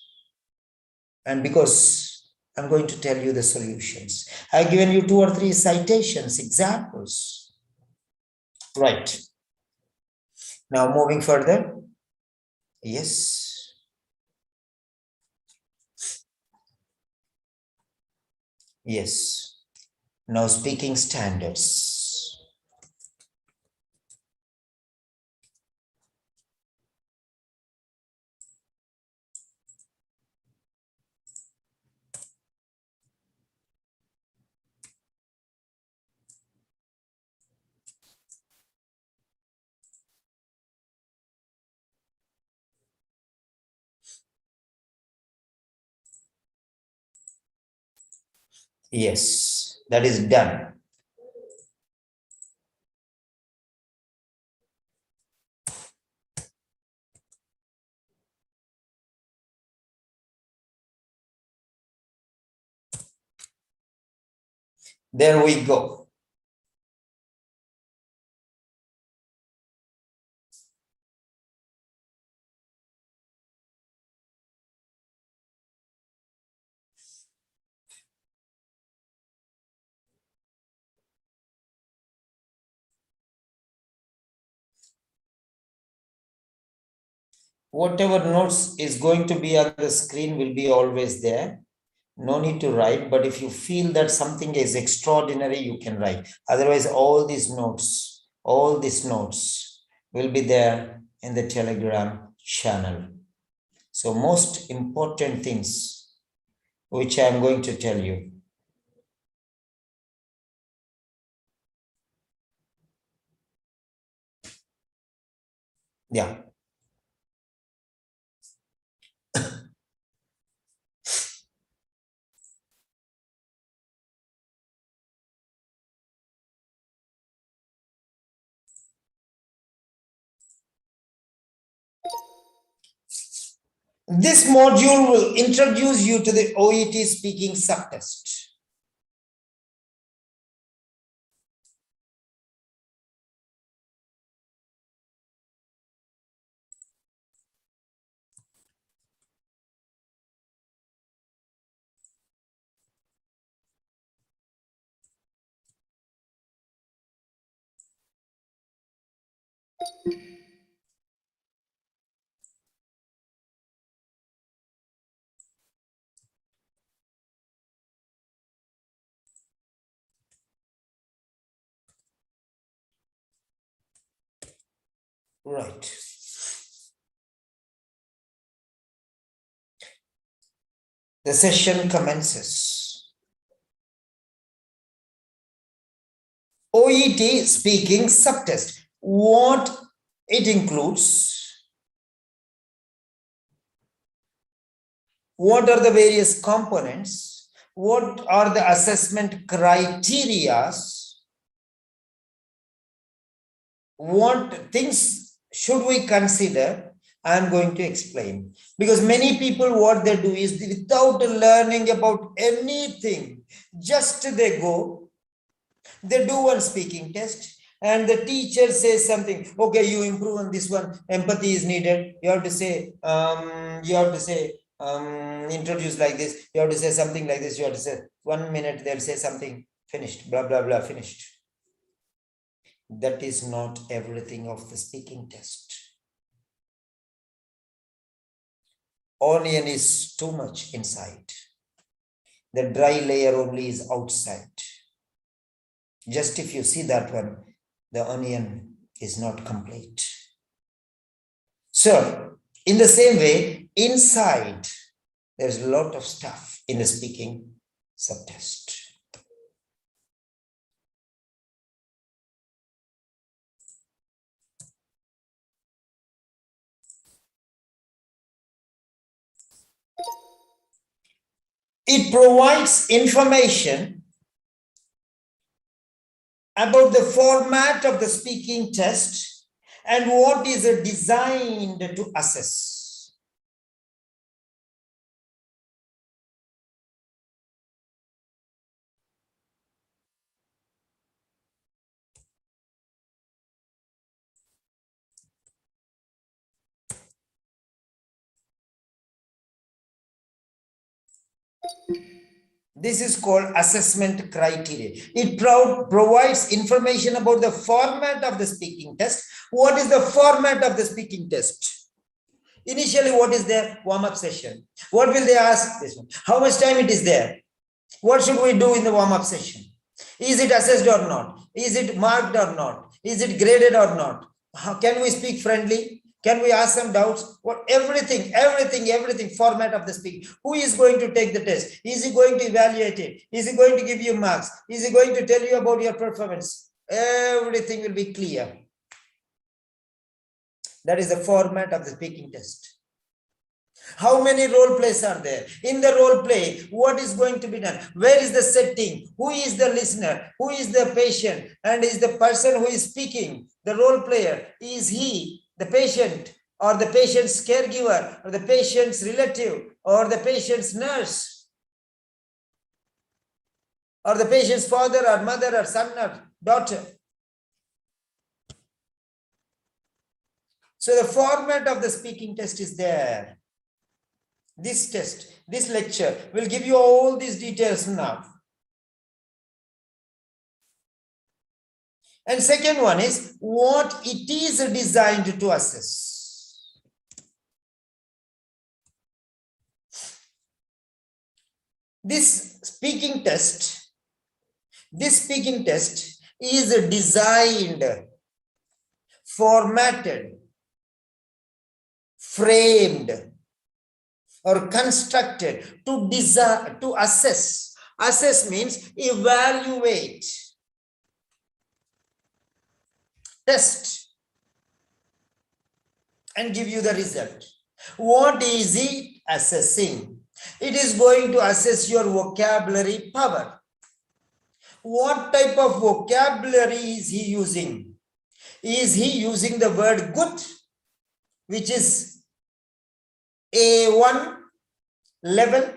Speaker 1: And because I'm going to tell you the solutions. I've given you 2 or 3 citations, examples. Right. Now moving further. Yes. Yes. Now speaking standards. Yes, that is done. There we go. Whatever notes is going to be on the screen will be always there. No need to write, but if you feel that something is extraordinary, you can write. Otherwise, all these notes will be there in the Telegram channel. So most important things which I am going to tell you. Yeah. This module will introduce you to the OET speaking subtest. Right. The session commences. OET speaking subtest. What it includes? What are the various components? What are the assessment criteria? What things should we consider? I am going to explain, because many people, what they do is, without learning about anything, just they go, they do one speaking test, and the teacher says something. Okay, you improve on this one. Empathy is needed. You have to say, introduce like this. You have to say something like this. You have to say 1 minute. They'll say something. Finished. Blah blah blah. Finished. That is not everything of the speaking test. Onion is too much inside. The dry layer only is outside. Just if you see that one, the onion is not complete. So, in the same way, inside, there's a lot of stuff in the speaking subtest. It provides information about the format of the speaking test and what is designed to assess. This is called assessment criteria. It provides information about the format of the speaking test. What is the format of the speaking test? Initially, what is their warm-up session? What will they ask this one? How much time it is there? What should we do in the warm-up session? Is it assessed or not? Is it marked or not? Is it graded or not? Can we speak friendly? Can we ask some doubts? What everything format of the speaking. Who is going to take the test? Is he going to evaluate it? Is he going to give you marks? Is he going to tell you about your performance? Everything will be clear. That is the format of the speaking test. How many role plays are there? In the role play, what is going to be done? Where is the setting? Who is the listener? Who is the patient? And is the person who is speaking, the role player, is he the patient or the patient's caregiver or the patient's relative or the patient's nurse or the patient's father or mother or son or daughter? So the format of the speaking test is there. This test, this lecture will give you all these details now. And second one is what it is designed to assess. This speaking test is designed, formatted, framed, or constructed to assess. Assess means evaluate, test, and give you the result. What is it assessing? It is going to assess your vocabulary power. What type of vocabulary is he using? Is he using the word good, which is A1 level?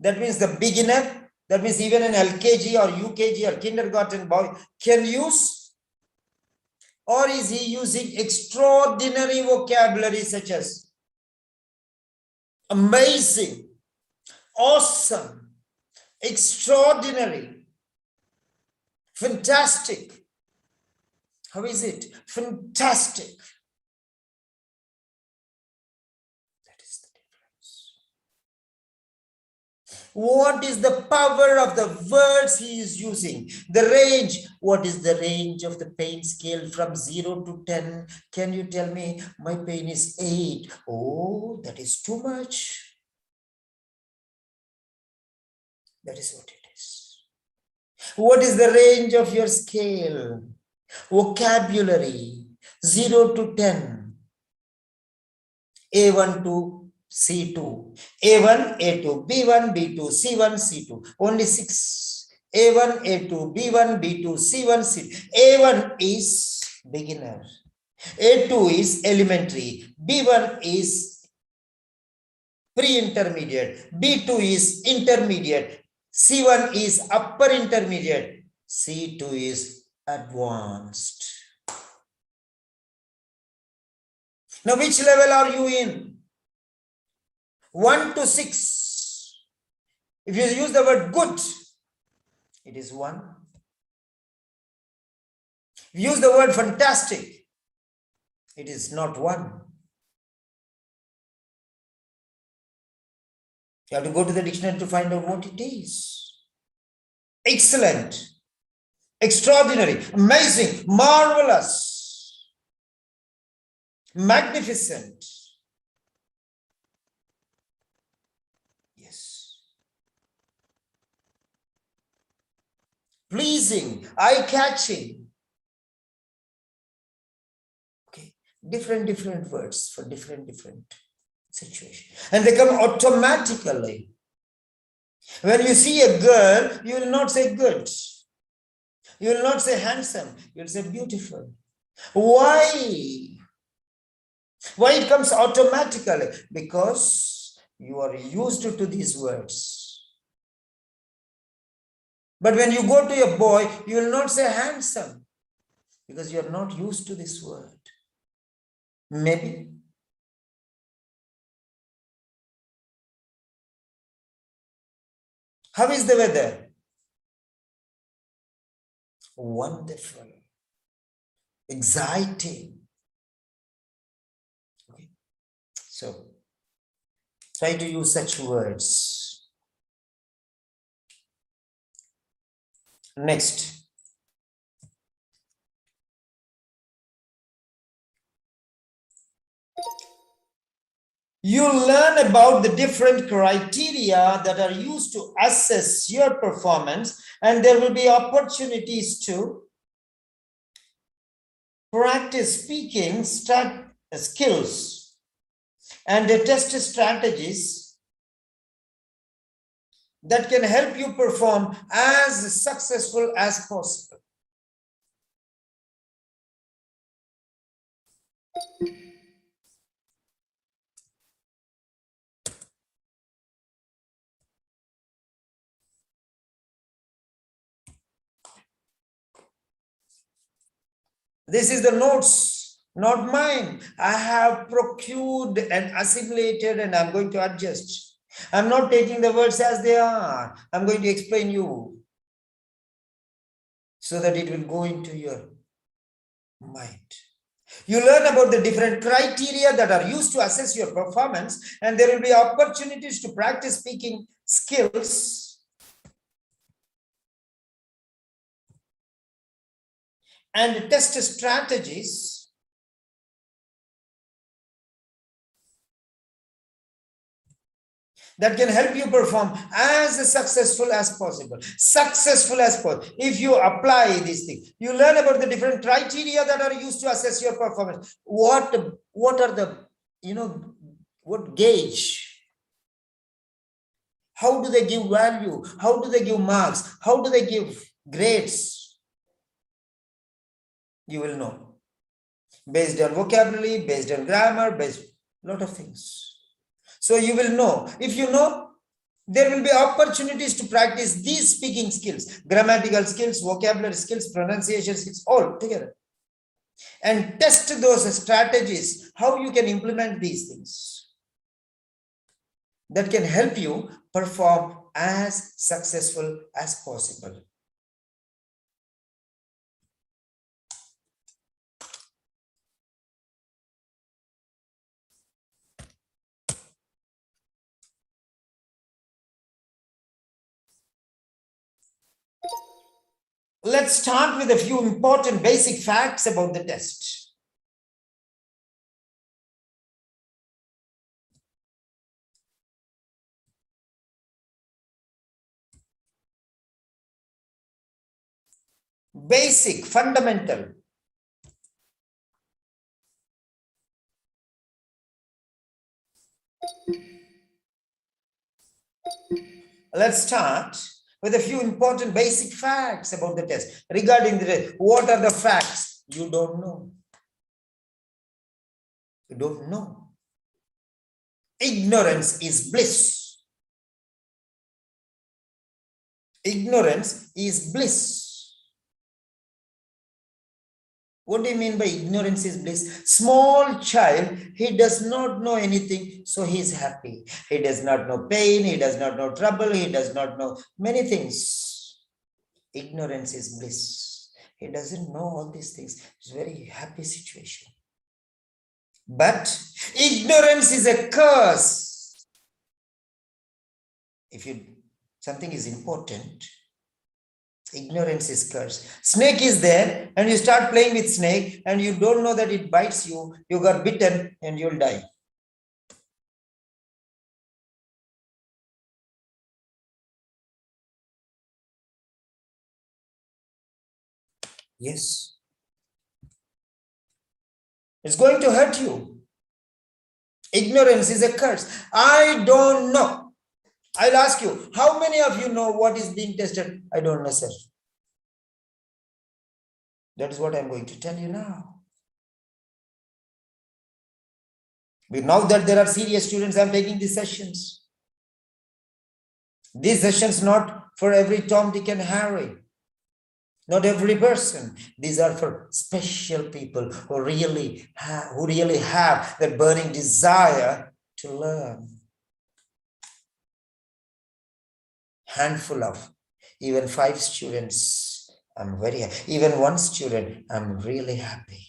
Speaker 1: That means the beginner, that means even an LKG or UKG or kindergarten boy can use? Or is he using extraordinary vocabulary such as amazing, awesome, extraordinary, fantastic? How is it? Fantastic. That is the difference. What is the power of the words he is using? The range. What is the range of the pain scale from 0 to 10? Can you tell me? My pain is 8. Oh, that is too much. That is what it is. What is the range of your scale? Vocabulary 0 to 10. A1 to C2, A1, A2, B1, B2, C1, C2, only 6. A1, A2, B1, B2, C1, C2. A1 is beginner, A2 is elementary, B1 is pre-intermediate, B2 is intermediate, C1 is upper intermediate, C2 is advanced. Now, which level are you in? 1 to 6. If you use the word good, it is 1. If you use the word fantastic, it is not 1. You have to go to the dictionary to find out what it is. Excellent, extraordinary, amazing, marvelous, magnificent. Yes. Pleasing, eye-catching. Okay, different words for different situation, and they come automatically. When you see a girl, you will not say good, you will not say handsome, you will say beautiful. Why it comes automatically? Because you are used to these words. But when you go to a boy, you will not say handsome, because you are not used to this word. Maybe. How is the weather? Wonderful, exciting. Okay. So try to use such words. Next. You learn about the different criteria that are used to assess your performance, and there will be opportunities to practice speaking skills and test strategies that can help you perform as successful as possible. This is the notes, not mine. I have procured and assimilated, and I'm going to adjust. I'm not taking the words as they are. I'm going to explain you so that it will go into your mind. You learn about the different criteria that are used to assess your performance, and there will be opportunities to practice speaking skills and test strategies that can help you perform as successful as possible. Successful as possible. If you apply these things, you learn about the different criteria that are used to assess your performance. What are the, what gauge? How do they give value? How do they give marks? How do they give grades? You will know. Based on vocabulary, based on grammar, based on a lot of things. So you will know. If you know, there will be opportunities to practice these speaking skills, grammatical skills, vocabulary skills, pronunciation skills, all together. And test those strategies, how you can implement these things that can help you perform as successful as possible. Let's start with a few important basic facts about the test. Basic, fundamental. Let's start with a few important basic facts about the test. Regarding the test, what are the facts? You don't know. You don't know. Ignorance is bliss. Ignorance is bliss. What do you mean by ignorance is bliss? Small child, he does not know anything, so he is happy. He does not know pain, he does not know trouble, he does not know many things. Ignorance is bliss. He doesn't know all these things. It's a very happy situation. But ignorance is a curse. If something is important, ignorance is curse. Snake is there and you start playing with snake and you don't know that it bites you. You got bitten and you'll die. Yes. It's going to hurt you. Ignorance is a curse. I don't know. I'll ask you, how many of you know what is being tested? I don't know, sir. That is what I'm going to tell you now. Now that there are serious students, I'm taking these sessions. These sessions not for every Tom, Dick, and Harry. Not every person. These are for special people who really have that burning desire to learn. Handful of, even 5 students, I'm very happy. Even 1 student, I'm really happy.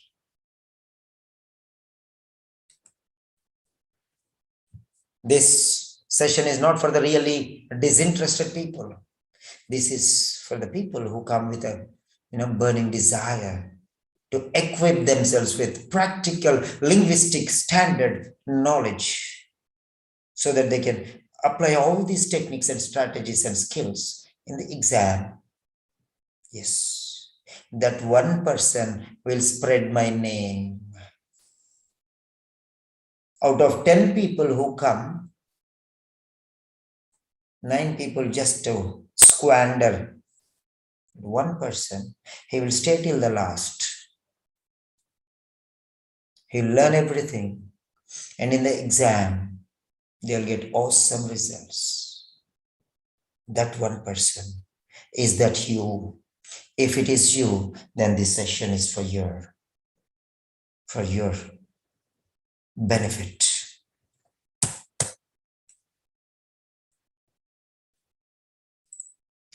Speaker 1: This session is not for the really disinterested people. This is for the people who come with a burning desire to equip themselves with practical linguistic standard knowledge so that they can apply all these techniques and strategies and skills in the exam. Yes, that 1 person will spread my name. Out of 10 people who come, 9 people just to squander 1 person. He will stay till the last. He'll learn everything. And in the exam, they'll get awesome results. That 1 person. Is that you? If it is you, then this session is for your benefit.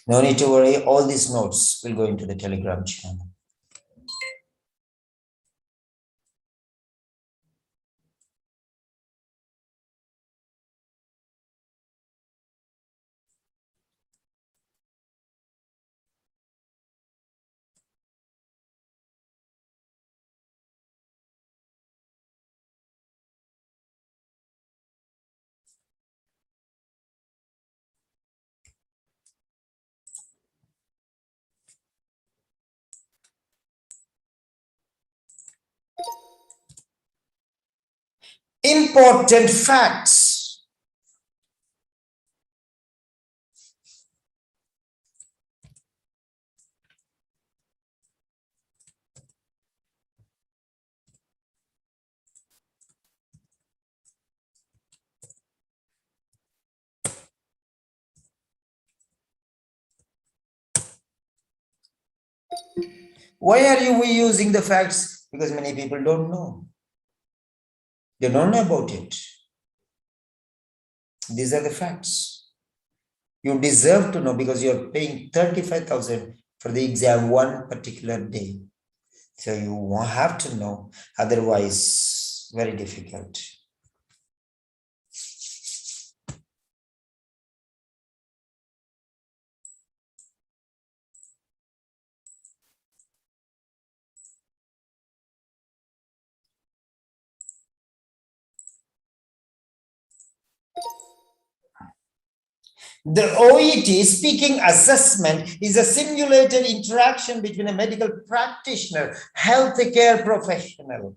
Speaker 1: No need to worry, all these notes will go into the Telegram channel. Important facts. Why are we using the facts? Because many people don't know. They don't know about it. These are the facts. You deserve to know because you're paying 35,000 for the exam 1 particular day. So you have to know, otherwise very difficult. The OET, speaking assessment, is a simulated interaction between a medical practitioner, healthcare professional.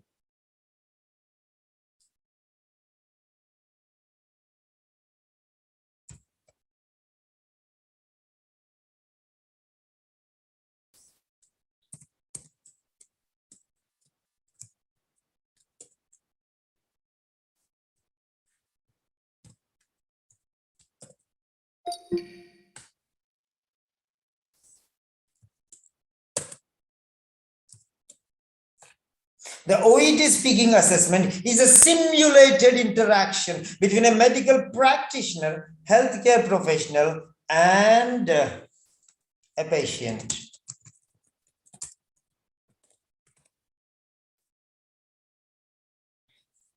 Speaker 1: The OET speaking assessment is a simulated interaction between a medical practitioner, healthcare professional, and a patient.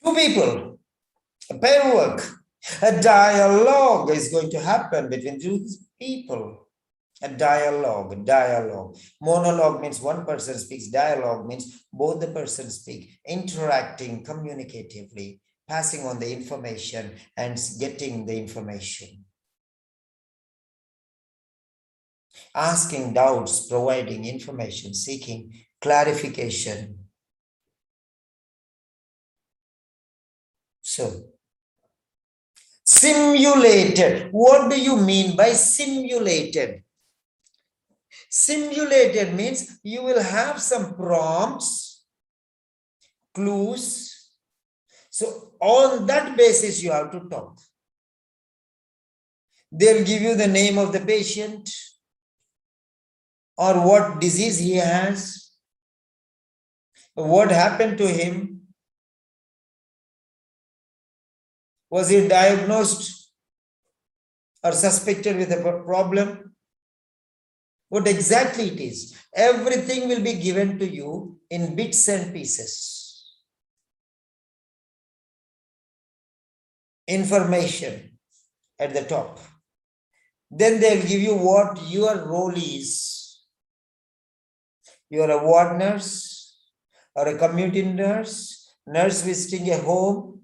Speaker 1: Two people, a pair work, a dialogue is going to happen between two people. A dialogue. Monologue means one person speaks. Dialogue means both the persons speak, interacting communicatively, passing on the information and getting the information. Asking doubts, providing information, seeking clarification. So, simulated. What do you mean by simulated? Simulated means you will have some prompts, clues. So on that basis, you have to talk. They'll give you the name of the patient or what disease he has, what happened to him, was he diagnosed or suspected with a problem, what exactly it is. Everything will be given to you in bits and pieces. Information at the top. Then they'll give you what your role is. You are a ward nurse or a community nurse, nurse visiting a home,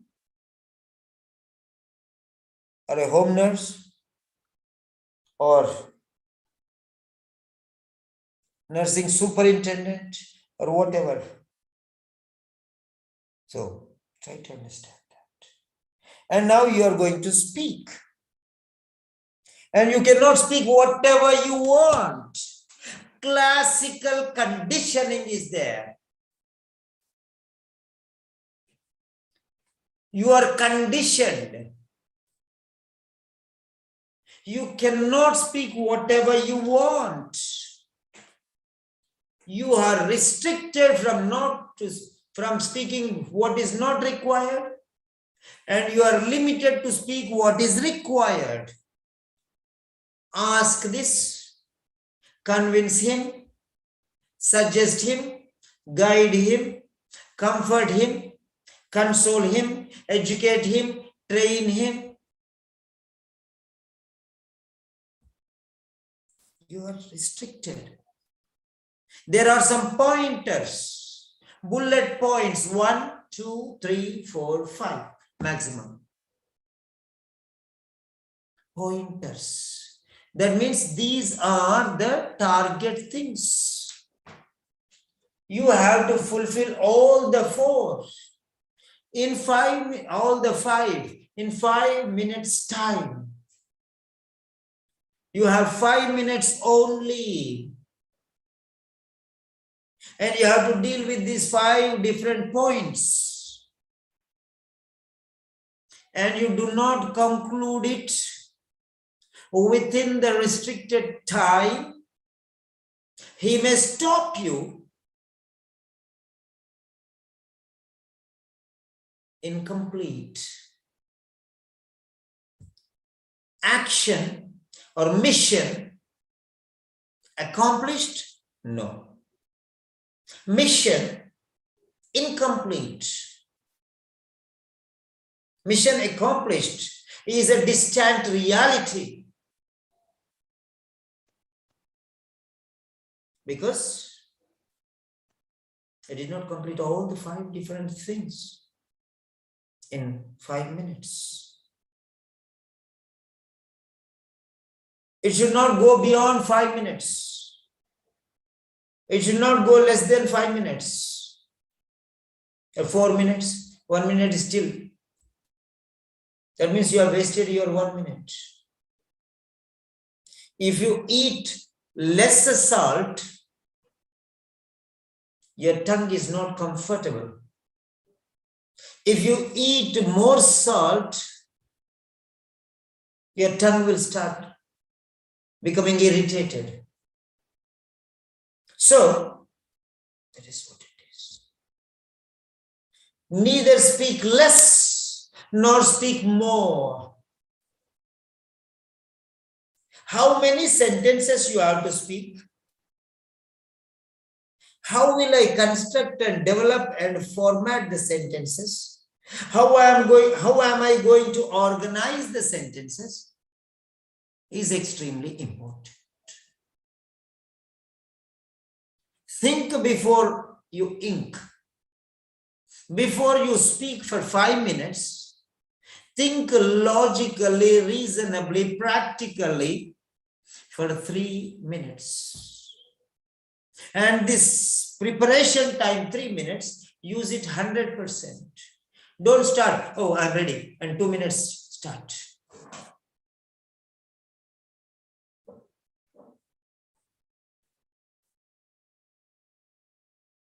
Speaker 1: or a home nurse, or nursing superintendent, or whatever. So try to understand that. And now you are going to speak. And you cannot speak whatever you want. Classical conditioning is there. You are conditioned. You cannot speak whatever you want. You are restricted from speaking what is not required, and you are limited to speak what is required. Ask this, convince him, suggest him, guide him, comfort him, console him, educate him, train him. You are restricted. There are some pointers, bullet points, 1, 2, 3, 4, 5, maximum. Pointers. That means these are the target things. You have to fulfill all the 4 in 5, all the 5 in 5 minutes time. You have 5 minutes only. And you have to deal with these 5 different points. And you do not conclude it within the restricted time. He may stop you. Incomplete. Action or mission accomplished? No. Mission incomplete. Mission accomplished is a distant reality. Because I did not complete all the 5 different things in 5 minutes. It should not go beyond 5 minutes. It should not go less than 5 minutes. 4 minutes, 1 minute is still. That means you have wasted your 1 minute. If you eat less salt, your tongue is not comfortable. If you eat more salt, your tongue will start becoming irritated. So, that is what it is. Neither speak less nor speak more. How many sentences you have to speak? How will I construct and develop and format the sentences? How am I going to organize the sentences? Is extremely important. Think before you ink. Before you speak for 5 minutes, think logically, reasonably, practically for 3 minutes. And this preparation time, 3 minutes, use it 100%. Don't start, oh, I'm ready, and 2 minutes start.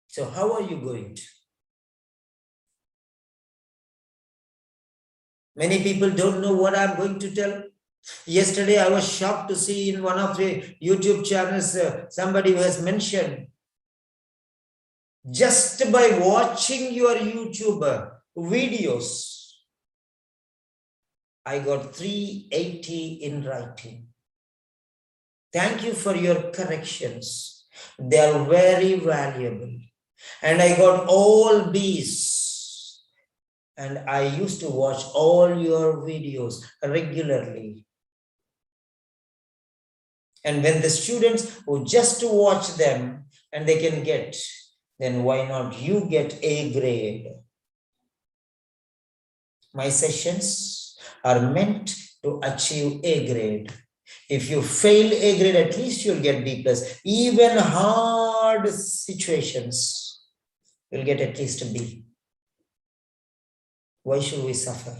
Speaker 1: So how are you going to? Many people don't know what I'm going to tell. Yesterday, I was shocked to see in one of the YouTube channels, somebody has mentioned, just by watching your YouTube videos, I got 380 in writing. Thank you for your corrections. They are very valuable. And I got all B's. And I used to watch all your videos regularly. And when the students who just watch them and they can get, then why not you get A grade? My sessions are meant to achieve A grade. If you fail A grade, at least you'll get B+. Even hard situations, you'll get at least a B. Why should we suffer?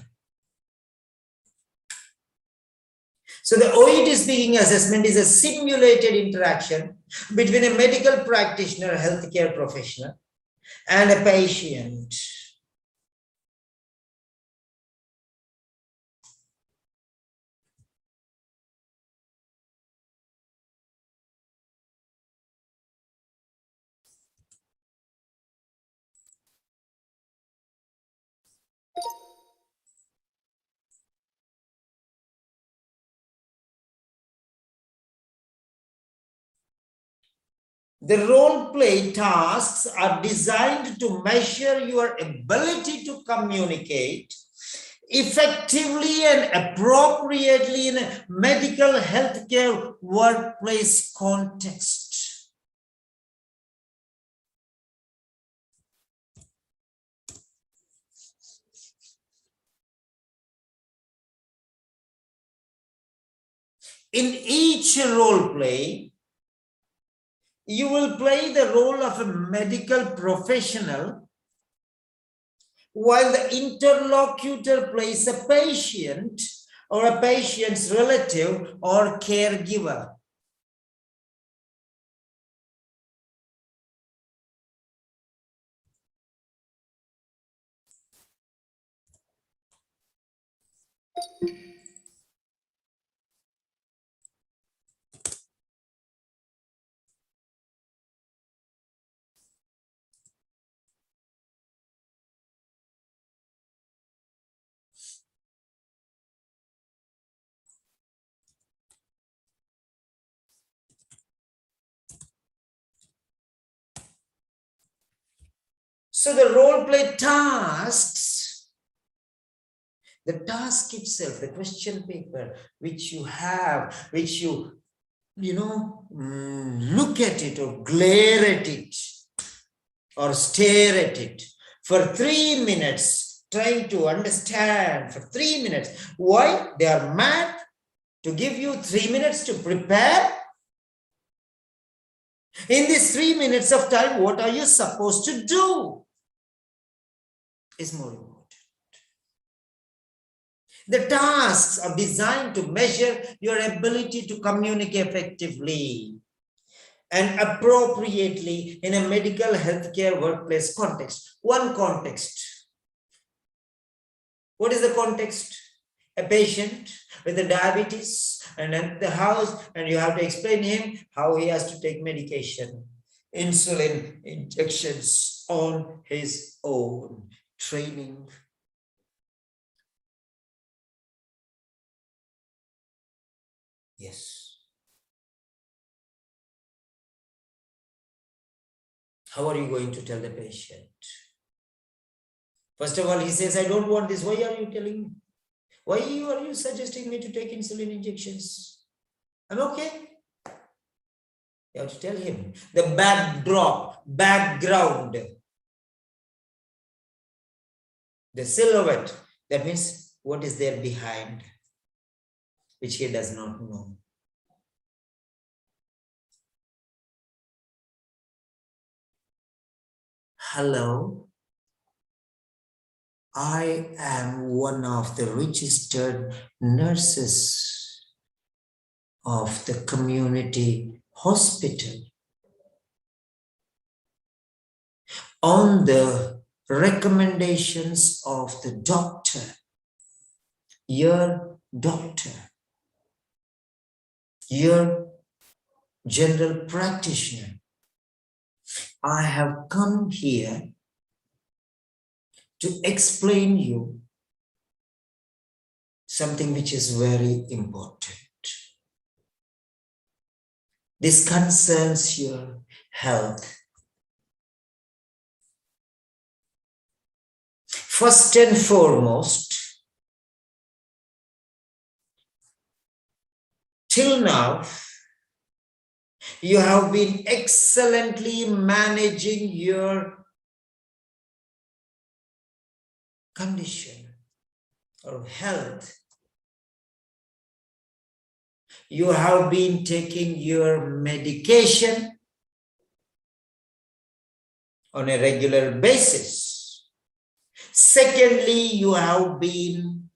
Speaker 1: So the OET speaking assessment is a simulated interaction between a medical practitioner, healthcare professional, and a patient. The role play tasks are designed to measure your ability to communicate effectively and appropriately in a medical healthcare workplace context. In each role play, you will play the role of a medical professional while the interlocutor plays a patient or a patient's relative or caregiver. So the role play tasks, the task itself, the question paper, which you have, which you look at it or glare at it or stare at it for 3 minutes, trying to understand for 3 minutes. Why? They are mad to give you 3 minutes to prepare. In these 3 minutes of time, what are you supposed to do is more important. The tasks are designed to measure your ability to communicate effectively and appropriately in a medical healthcare workplace context. One context. What is the context? A patient with a diabetes and at the house, and you have to explain him how he has to take medication, insulin injections on his own, training. Yes. How are you going to tell the patient? First of all, he says, I don't want this. Why are you telling me? Why are you suggesting me to take insulin injections? I'm okay. You have to tell him the background, the silhouette. That means what is there behind, which he does not know. Hello. I am one of the registered nurses of the community hospital. On the recommendations of the doctor, your doctor, your general practitioner, I have come here to explain you something which is very important. This concerns your health. First and foremost, till now, you have been excellently managing your condition or health. You have been taking your medication on a regular basis. Secondly, you have been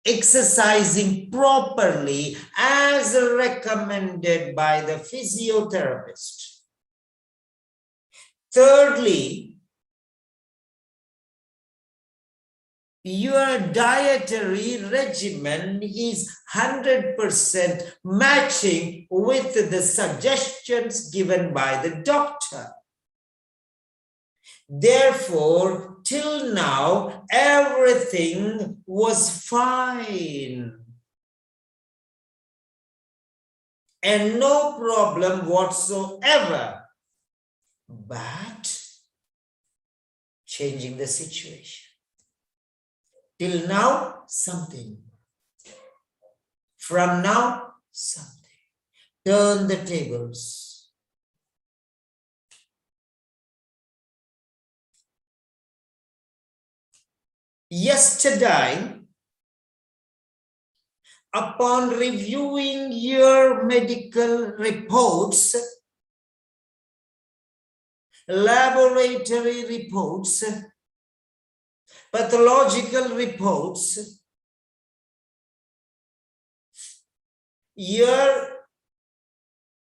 Speaker 1: exercising properly as recommended by the physiotherapist. Thirdly, your dietary regimen is 100% matching with the suggestions given by the doctor. Therefore, till now, everything was fine and no problem whatsoever. But changing the situation. Till now, something. From now, something. Turn the tables. Yesterday, upon reviewing your medical reports, laboratory reports, pathological reports, your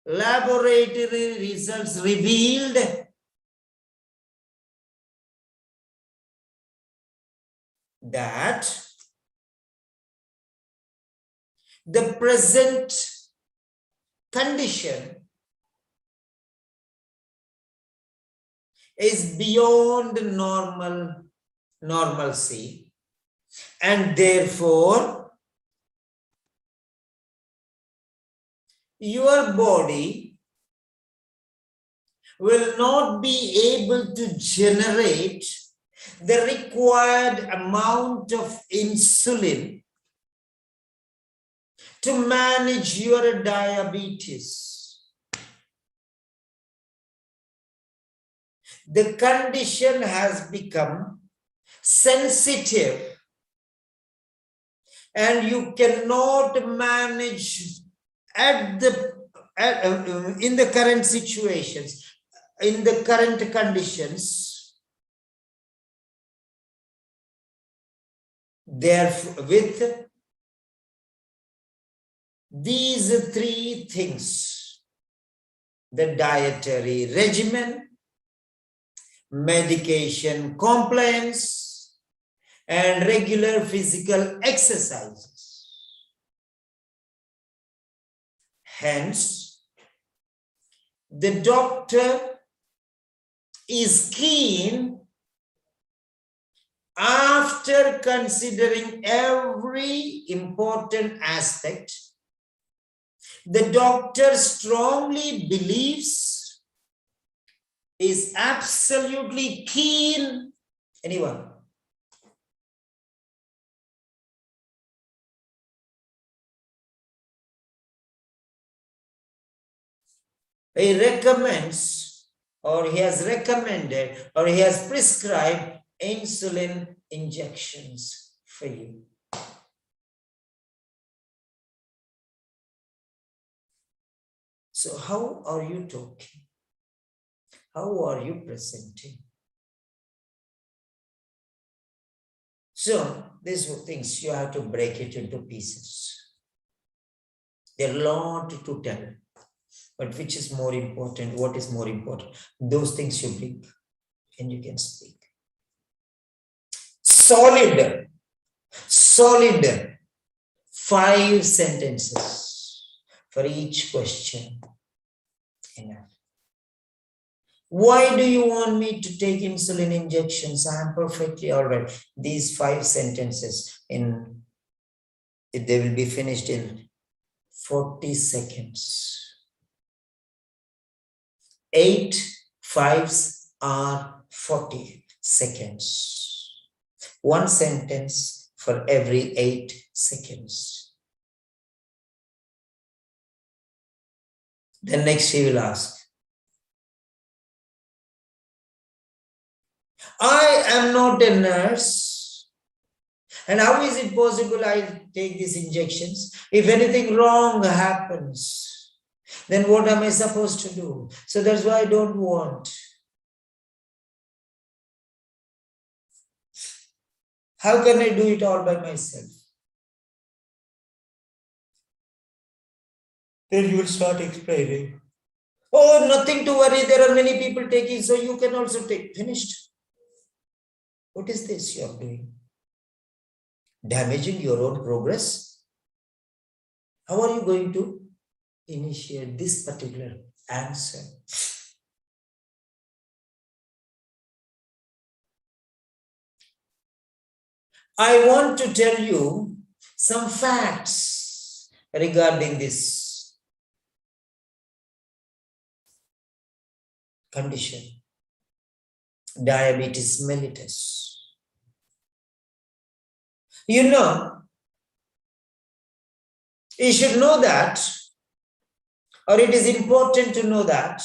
Speaker 1: laboratory results revealed that the present condition is beyond normalcy, and therefore your body will not be able to generate the required amount of insulin to manage your diabetes. The condition has become sensitive and you cannot manage in the current situations, in the current conditions, therefore with these three things: the dietary regimen, medication compliance, and regular physical exercises. Hence, the doctor is keen, after considering every important aspect, the doctor strongly believes, is absolutely keen. Anyone? He recommends, or he has recommended, or he has prescribed insulin injections for you. So how are you talking? How are you presenting? So these things, you have to break it into pieces. There are a lot to tell, but which is more important? What is more important? Those things you bring and you can speak. Solid 5 sentences for each question. Enough. Why do you want me to take insulin injections? I am perfectly all right. These 5 sentences, they will be finished in 40 seconds. 8 5s are 40 seconds. 1 sentence for every 8 seconds. Then next he will ask, I am not a nurse, and how is it possible I take these injections? If anything wrong happens, then what am I supposed to do? So that's why I don't want. How can I do it all by myself? Then you will start explaining. Oh, nothing to worry. There are many people taking, so you can also take. Finished. What is this you are doing? Damaging your own progress? How are you going to initiate this particular answer? I want to tell you some facts regarding this condition, diabetes mellitus. You know, you should know that, or it is important to know that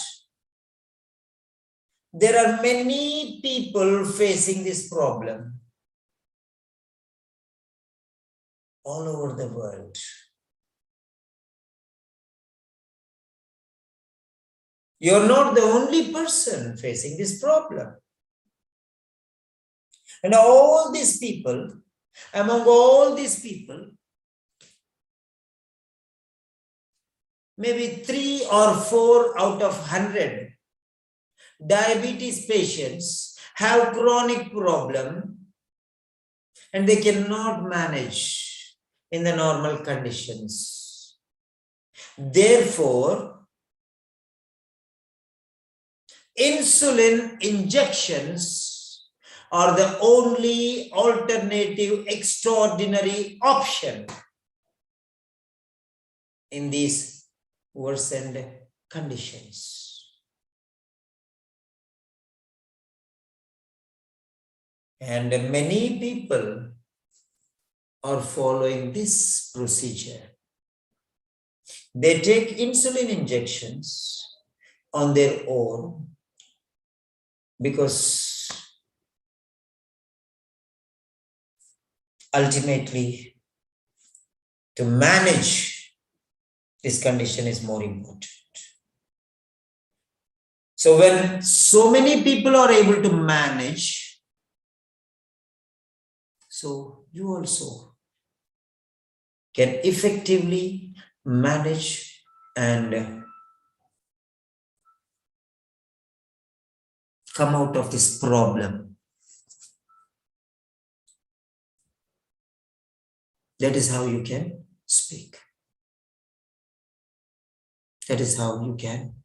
Speaker 1: there are many people facing this problem all over the world. You're not the only person facing this problem. And all these people, among all these people, maybe 3 or 4 out of 100 diabetes patients have chronic problem and they cannot manage in the normal conditions. Therefore, insulin injections are the only alternative extraordinary option in these worsened conditions. And many people are following this procedure. They take insulin injections on their own because ultimately to manage this condition is more important. So when so many people are able to manage, so you also can effectively manage and come out of this problem. That is how you can speak. That is how you can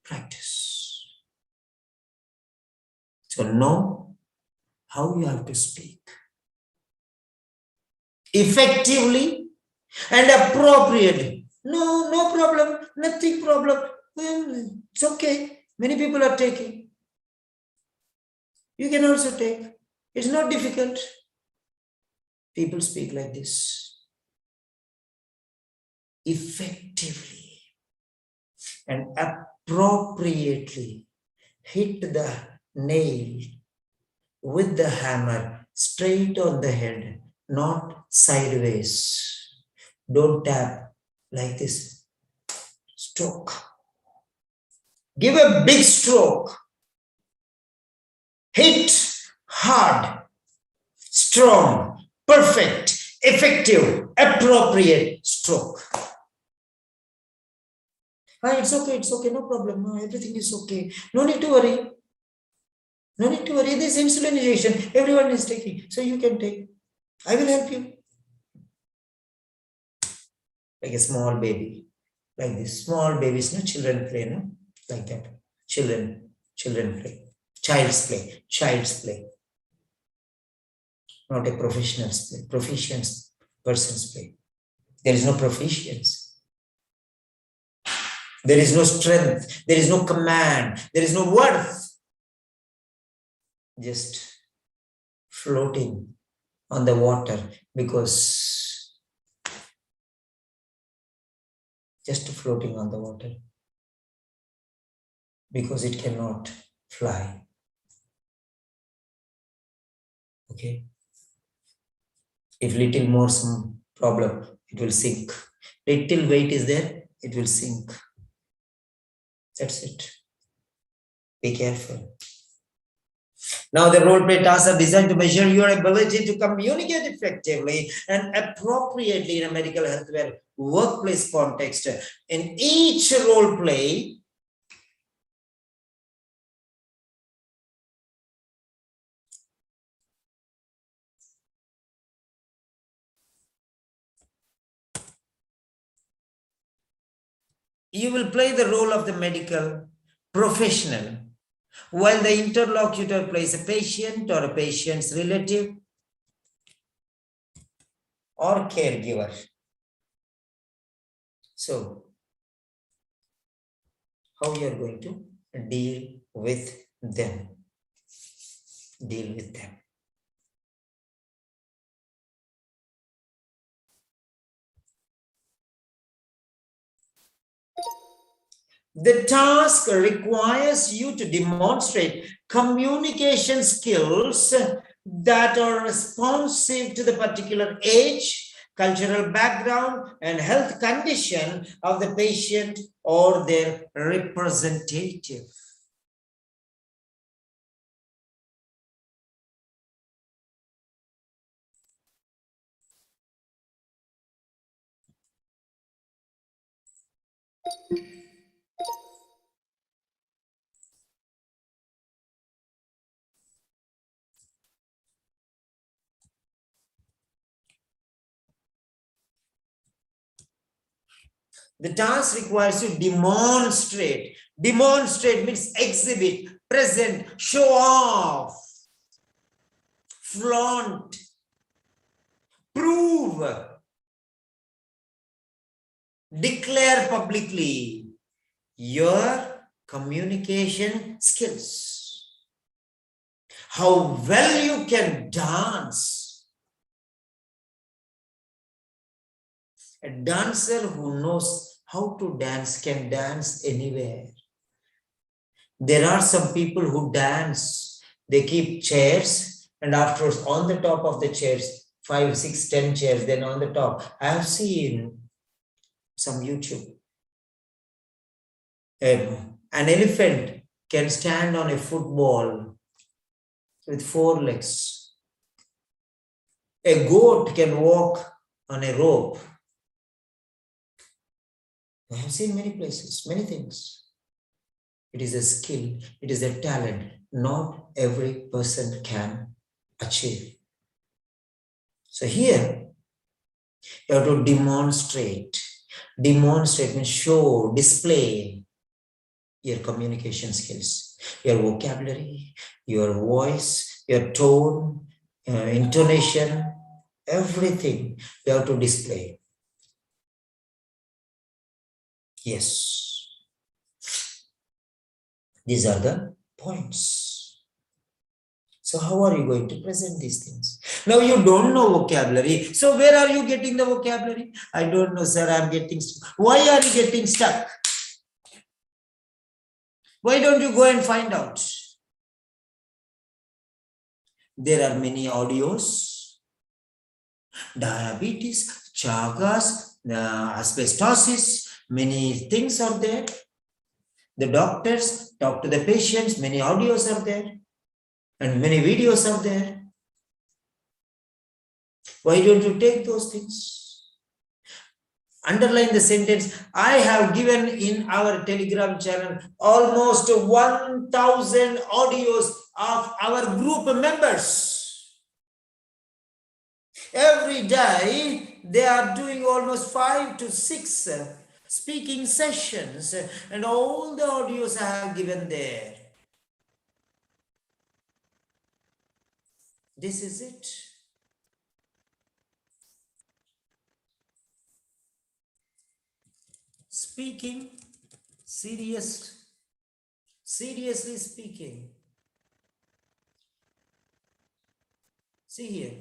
Speaker 1: practice. So know how you have to speak effectively and appropriately. No problem, nothing problem. Well, it's okay. Many people are taking. You can also take. It's not difficult. People speak like this. Effectively and appropriately hit the nail with the hammer straight on the head, not sideways. Don't tap like this. Stroke. Give a big stroke. Hit hard, strong, perfect, effective, appropriate stroke. It's okay, no problem. No, everything is okay. No need to worry. No need to worry. This insulin injection, everyone is taking. So you can take. I will help you. Like a small baby. Like this. Small babies, no children play, no? Like that. Children play. Child's play. Not a professional's play. Proficient person's play. There is no proficiency. There is no strength. There is no command. There is no worth. Just floating on the water because just floating on the water because it cannot fly. Okay. If little more some problem, it will sink. Little weight is there, it will sink. That's it. Be careful. Now the role play tasks are designed to measure your ability to communicate effectively and appropriately in a medical healthcare workplace context. In each role play, you will play the role of the medical professional, while the interlocutor plays a patient or a patient's relative or caregiver. So, how you are going to deal with them? Deal with them. The task requires you to demonstrate communication skills that are responsive to the particular age, cultural background, and health condition of the patient or their representative. The task requires you to demonstrate. Demonstrate means exhibit, present, show off, flaunt, prove, declare publicly your communication skills. How well you can dance. A dancer who knows how to dance can dance anywhere. There are some people who dance, they keep chairs and afterwards on the top of the chairs, 5, 6, 10 chairs, then on the top. I have seen some YouTube. An elephant can stand on a football with 4 legs. A goat can walk on a rope. I have seen many places, many things. It is a skill, it is a talent. Not every person can achieve. So here, you have to demonstrate. Demonstrate means show, display your communication skills, your vocabulary, your voice, your tone, intonation, everything you have to display. Yes. These are the points. So how are you going to present these things? Now you don't know vocabulary. So where are you getting the vocabulary? I don't know, sir. I'm getting stuck. Why are you getting stuck? Why don't you go and find out? There are many audios. Diabetes, Chagas, asbestosis, many things are there. The doctors talk to the patients, many audios are there and many videos are there. Why don't you take those things? Underline the sentence. I have given in our Telegram channel almost 1,000 audios of our group members. Every day they are doing almost 5 to 6 speaking sessions, and all the audios I have given there. This is it. Speaking, seriously speaking. See here.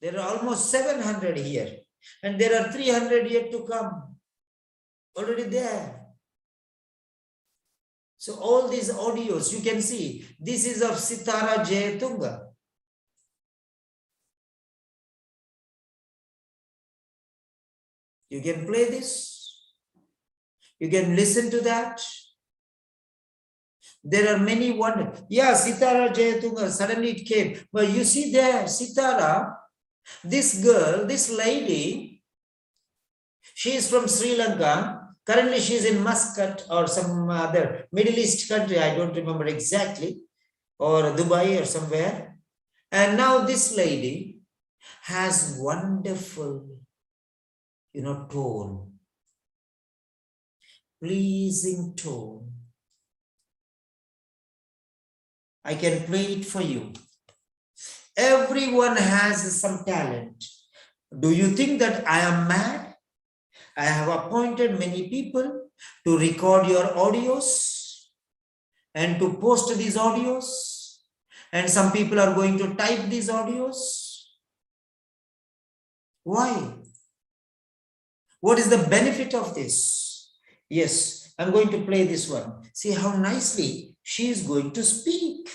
Speaker 1: There are almost 700 here, and there are 300 yet to come. Already there. So all these audios, you can see, this is of Sitara Jayatunga. You can play this. You can listen to that. There are many wonders. Yeah, Sitara Jayatunga, suddenly it came. But you see there, Sitara, this girl, this lady, she is from Sri Lanka. Currently, she is in Muscat or some other Middle East country. I don't remember exactly, or Dubai or somewhere. And now this lady has wonderful, tone, pleasing tone. I can play it for you. Everyone has some talent. Do you think that I am mad? I have appointed many people to record your audios and to post these audios. And some people are going to type these audios. Why? What is the benefit of this? Yes, I'm going to play this one. See how nicely she is going to speak.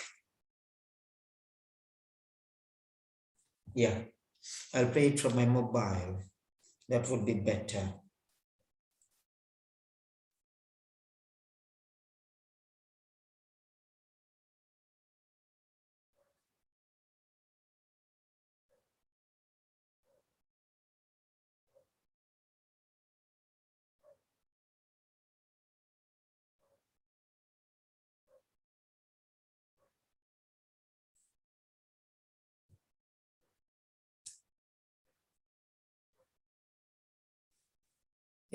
Speaker 1: Yeah, I'll play it from my mobile. That would be better.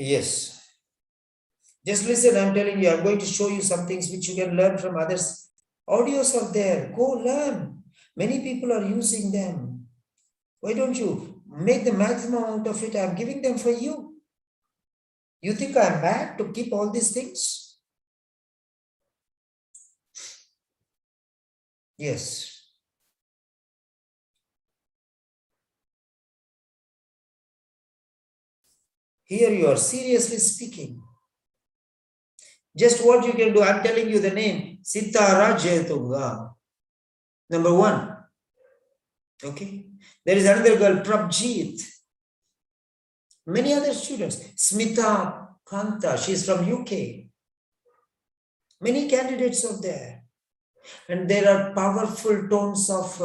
Speaker 1: Yes. Just listen, I'm telling you, I'm going to show you some things which you can learn from others. Audios are there. Go learn. Many people are using them. Why don't you make the maximum out of it? I'm giving them for you. You think I'm bad to keep all these things? Yes. Here you are seriously speaking. Just what you can do, I'm telling you the name, Sitara Jayatunga. Number 1. Okay. There is another girl, Prabjeet. Many other students. Smita Kanta, she's from UK. Many candidates are there. And there are powerful tones of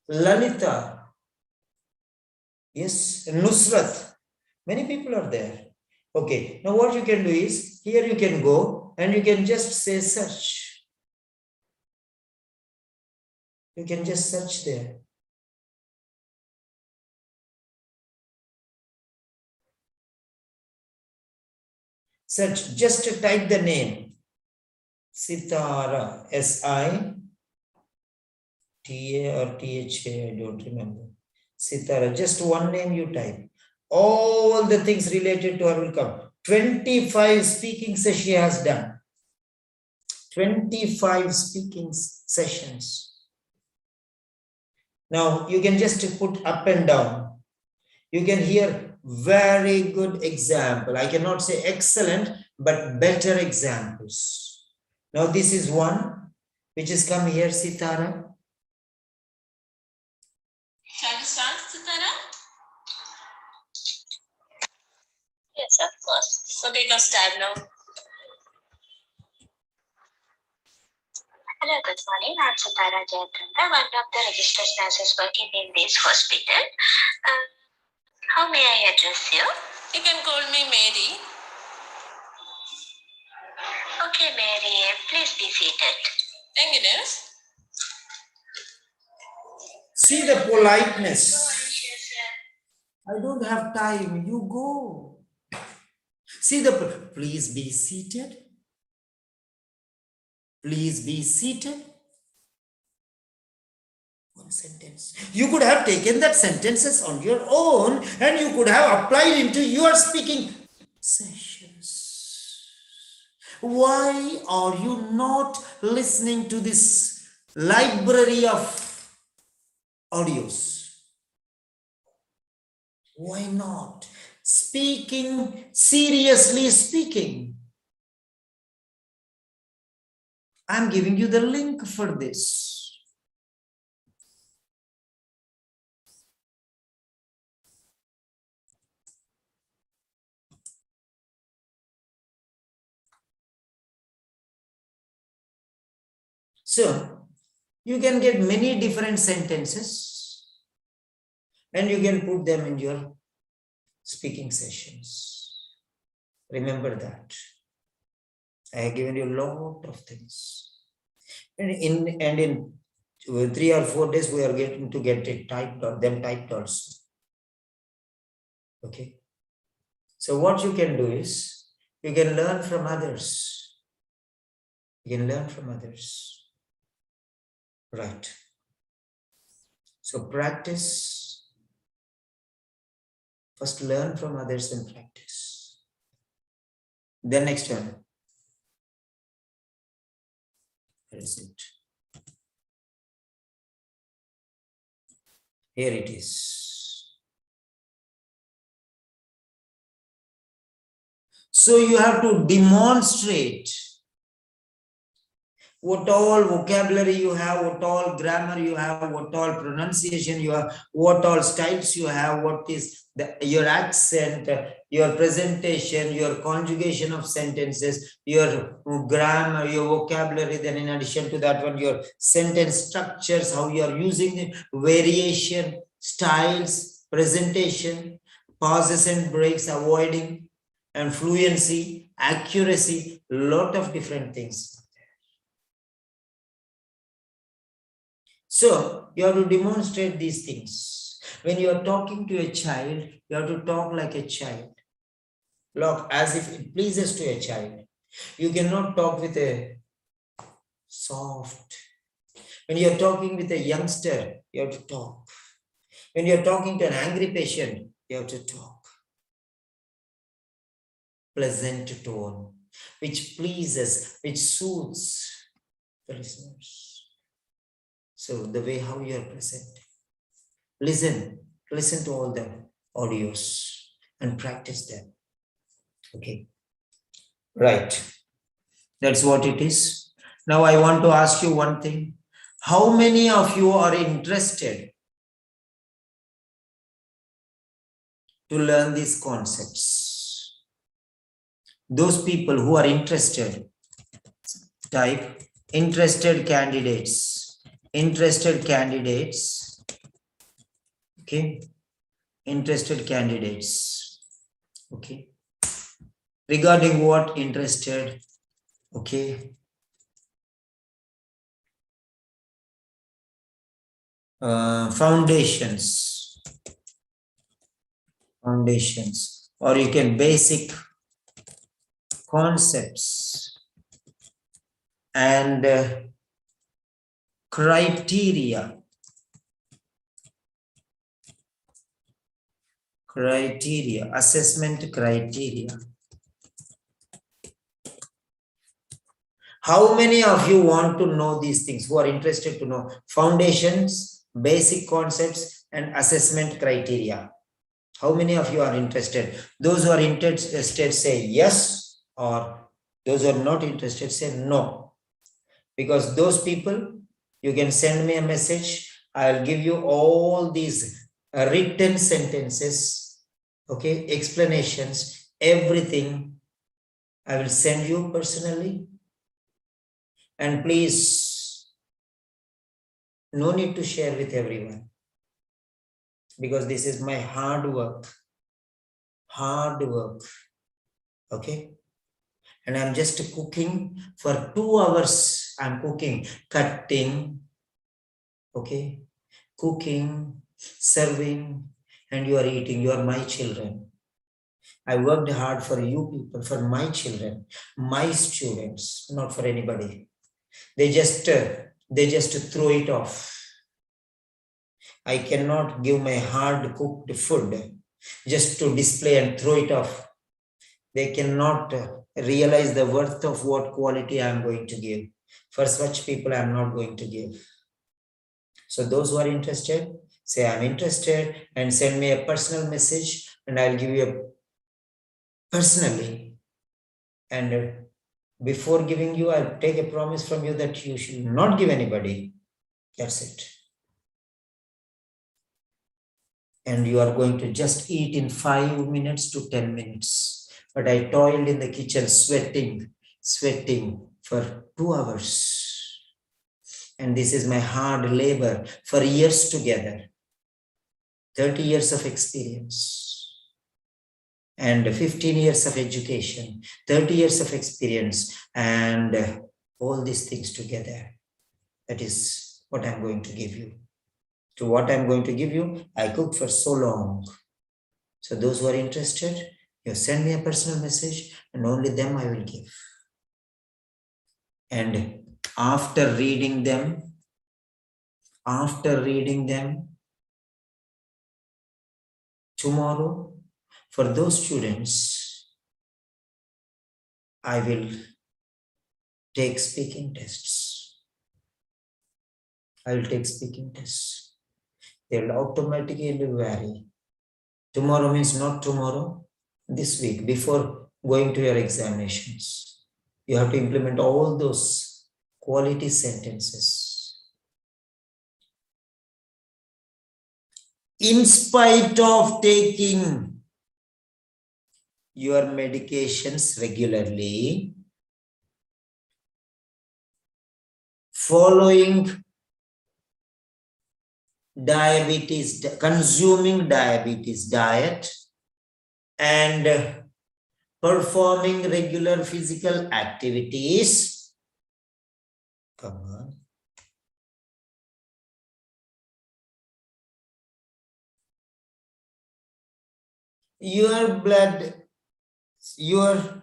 Speaker 1: Lalita. Yes, Nusrat. Many people are there. Okay, now what you can do is, here you can go and you can just say search. You can just search there. Search, just type the name. Sitara, S-I-T-A or T-H-A, I don't remember. Sitara, just one name you type. All the things related to her will come. 25 speaking sessions she has done. 25 speaking sessions. Now you can just put up and down. You can hear very good example. I cannot say excellent, but better examples. Now this is one which is come here, Sitara.
Speaker 3: Shall we start, Sitara?
Speaker 2: Yes, of course.
Speaker 3: Okay, go start now.
Speaker 2: Hello, good morning. I'm Sitara Jayakanta, one of the registered nurses working in this hospital. How may I address you?
Speaker 3: You can call me Mary.
Speaker 2: Okay, Mary, please be seated.
Speaker 3: Thank you, nurse.
Speaker 1: See the politeness. I don't have time. You go. See the, please be seated. Please be seated. One sentence. You could have taken that sentences on your own and you could have applied into your speaking sessions. Why are you not listening to this library of audios? Why not? Speaking, seriously speaking. I'm giving you the link for this. So, you can get many different sentences and you can put them in your speaking sessions. Remember that. I have given you a lot of things. And in 3 or 4 days, we are getting to get it typed or them typed also. Okay. So what you can do is, you can learn from others. You can learn from others. Right. So practice. First learn from others and practice. Then next one. Where is it? Here it is. So you have to demonstrate what all vocabulary you have, what all grammar you have, what all pronunciation you have, what all styles you have, what is your accent, your presentation, your conjugation of sentences, your grammar, your vocabulary. Then in addition to that one, your sentence structures, how you are using it, variation, styles, presentation, pauses and breaks, avoiding, and fluency, accuracy, lot of different things. So you have to demonstrate these things. When you are talking to a child, you have to talk like a child. Look, as if it pleases to a child. You cannot talk with a soft. When you are talking with a youngster, you have to talk. When you are talking to an angry patient, you have to talk. Pleasant tone, which pleases, which soothes the listeners. So the way how you are present. Listen to all the audios and practice them. Okay. Right. That's what it is. Now I want to ask you one thing. How many of you are interested to learn these concepts? Those people who are interested, type interested candidates. Interested candidates. Okay. Interested candidates. Okay. Regarding what interested? Okay. Foundations, or you can basic concepts and criteria, assessment criteria. How many of you want to know these things, who are interested to know foundations, basic concepts, and assessment criteria? How many of you are interested? Those who are interested say yes, or those who are not interested say no. Because those people, you can send me a message. I'll give you all these written sentences, okay, explanations, everything. I will send you personally. And please, no need to share with everyone, because this is my hard work, okay? And I'm just cooking for 2 hours. I'm cooking, cutting, okay? Cooking, serving, and you are eating. You are my children. I worked hard for you people, for my children, my students, not for anybody. They just throw it off. I cannot give my hard cooked food just to display and throw it off. They cannot realize the worth of what quality I am going to give. For such people, I am not going to give. So those who are interested, say I'm interested and send me a personal message, and I'll give you a personally. And before giving you, I'll take a promise from you that you should not give anybody. That's it. And you are going to just eat in 5 minutes to 10 minutes. But I toiled in the kitchen, sweating for 2 hours. And this is my hard labor for years together. 30 years of experience. And 15 years of education, 30 years of experience, and all these things together. That is what I'm going to give you. To what I'm going to give you, I cooked for so long. So those who are interested, you send me a personal message, and only them I will give. And after reading them, tomorrow, for those students, I will take speaking tests. They will automatically vary. Tomorrow means not tomorrow, this week, before going to your examinations. You have to implement all those quality sentences. In spite of taking your medications regularly, following consuming diabetes diet, and performing regular physical activities. Come on. Your blood, your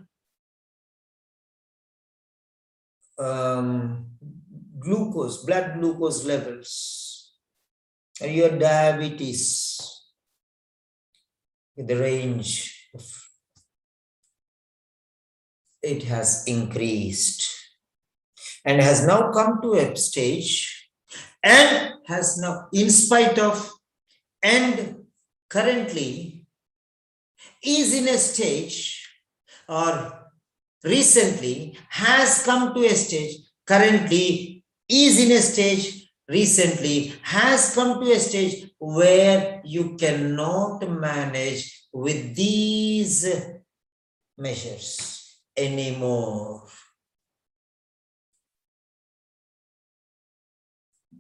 Speaker 1: blood glucose levels, and your diabetes with the range of, it has increased and has now come to a stage, and has now, in spite of, and currently is in a stage, or recently has come to a stage, currently is in a stage recently has come to a stage where you cannot manage with these measures anymore.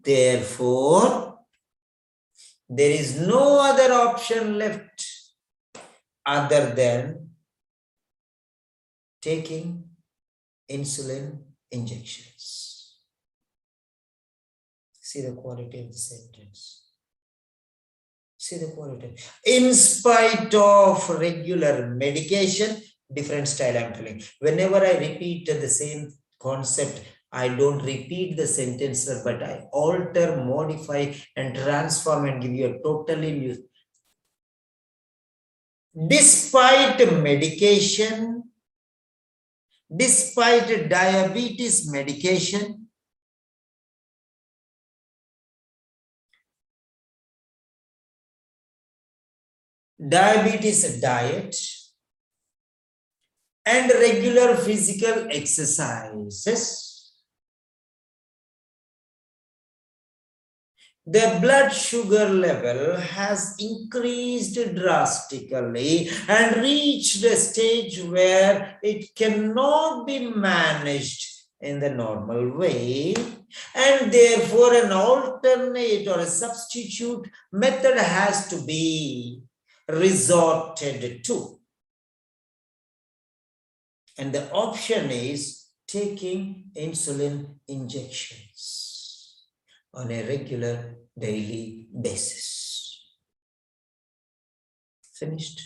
Speaker 1: Therefore, there is no other option left other than taking insulin injections. See the quality of the sentence. See the quality. In spite of regular medication, different style I'm telling. Whenever I repeat the same concept, I don't repeat the sentence, but I alter, modify, and transform and give you a totally new. Despite medication, despite diabetes medication, diabetes diet, and regular physical exercises, the blood sugar level has increased drastically and reached a stage where it cannot be managed in the normal way, and therefore an alternate or a substitute method has to be resorted to. And the option is taking insulin injections on a regular daily basis. Finished.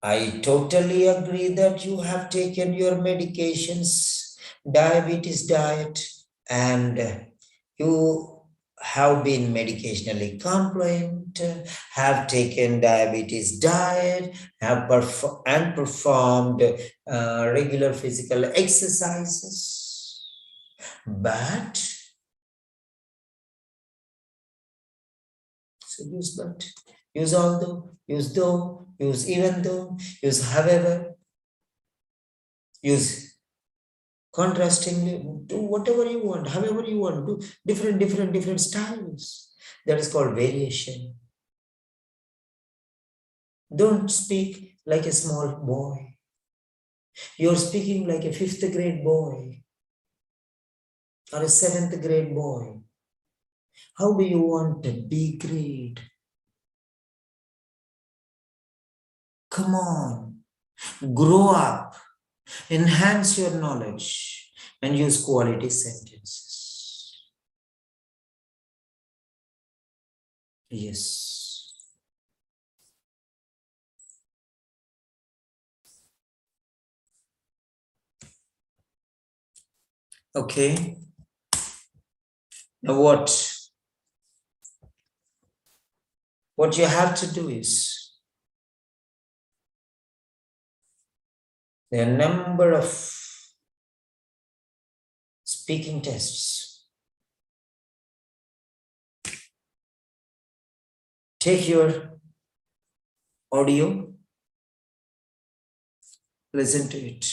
Speaker 1: I totally agree that you have taken your medications, diabetes diet, and you have been medicationally compliant, have taken diabetes diet, have performed regular physical exercises. But, so use but, use although, use though, use even though, use however, use contrastingly, do whatever you want, however you want, do different styles. That is called variation. Don't speak like a small boy. You're speaking like a 5th grade boy or a 7th grade boy. How do you want to be great? Come on, grow up, enhance your knowledge, and use quality sentences. Yes. Okay. Now what you have to do is, there are a number of speaking tests. Take your audio, listen to it,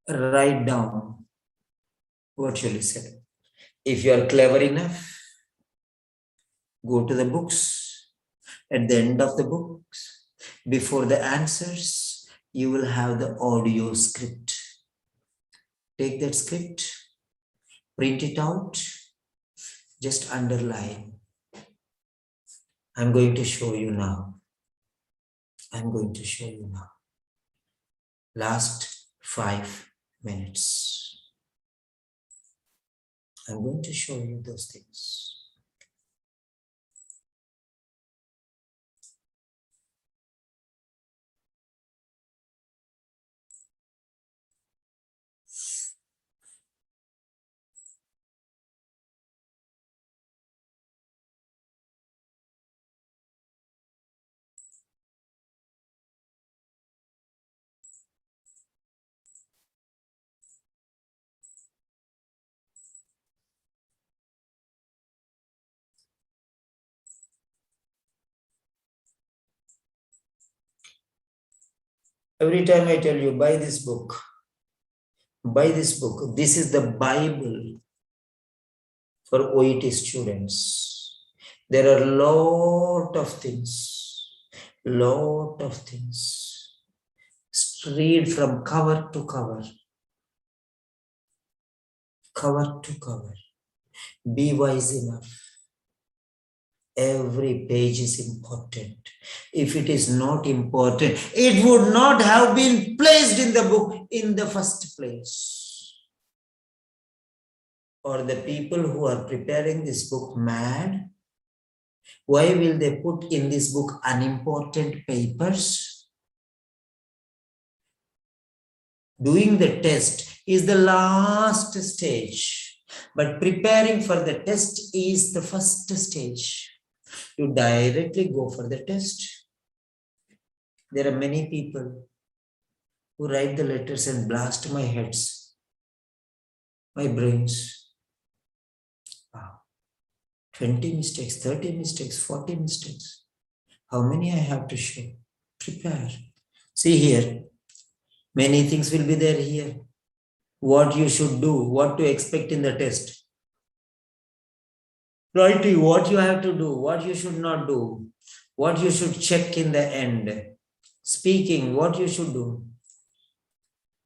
Speaker 1: write down what you listen. If you are clever enough, go to the books. At the end of the books, before the answers, you will have the audio script. Take that script, print it out, just underline. I'm going to show you now. I'm going to show you now. Last 5 minutes. I'm going to show you those things. Every time I tell you, buy this book. Buy this book. This is the Bible for OET students. There are lot of things. Read from cover to cover. Cover to cover. Be wise enough. Every page is important. If it is not important, it would not have been placed in the book in the first place. Or the people who are preparing this book mad? Why will they put in this book unimportant papers? Doing the test is the last stage, but preparing for the test is the first stage. You directly go for the test. There are many people who write the letters and blast my heads, my brains. Wow. 20 mistakes, 30 mistakes, 40 mistakes. How many I have to show? Prepare. See here, many things will be there here. What you should do, what to expect in the test. Writing what you have to do, what you should not do, what you should check in the end. Speaking, what you should do.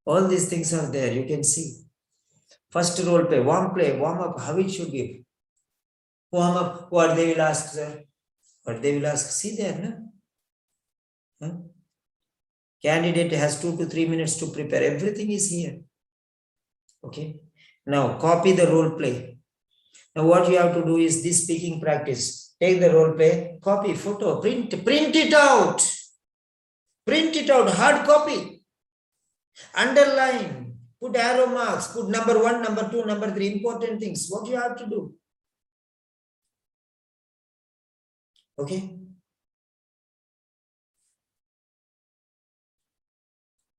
Speaker 1: All these things are there, you can see. First role play, warm up, how it should be. Warm up, what they will ask, sir. What they will ask, see there, no? Huh? Candidate has 2 to 3 minutes to prepare. Everything is here. Okay. Now copy the role play. Now what you have to do is this speaking practice. Take the role play, copy, photo, print it out. Print it out, hard copy. Underline, put arrow marks, put number 1, number 2, number 3, important things. What you have to do. Okay.